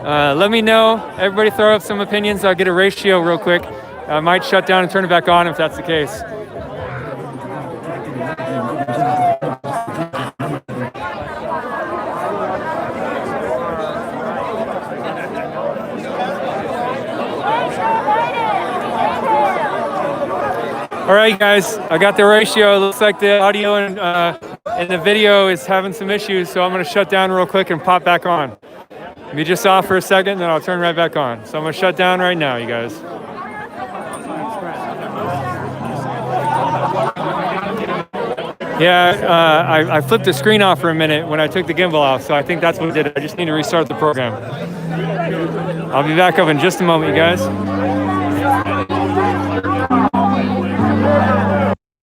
Let me know. Everybody throw up some opinions. I'll get a ratio real quick. I might shut down and turn it back on if that's the case. All right, guys, I got the ratio. It looks like the audio and the video is having some issues, so I'm going to shut down real quick and pop back on. Be just off for a second, then I'll turn right back on. So I'm going to shut down right now, you guys. Yeah, I flipped the screen off for a minute when I took the gimbal off, so I think that's what did it. I just need to restart the program. I'll be back up in just a moment, you guys.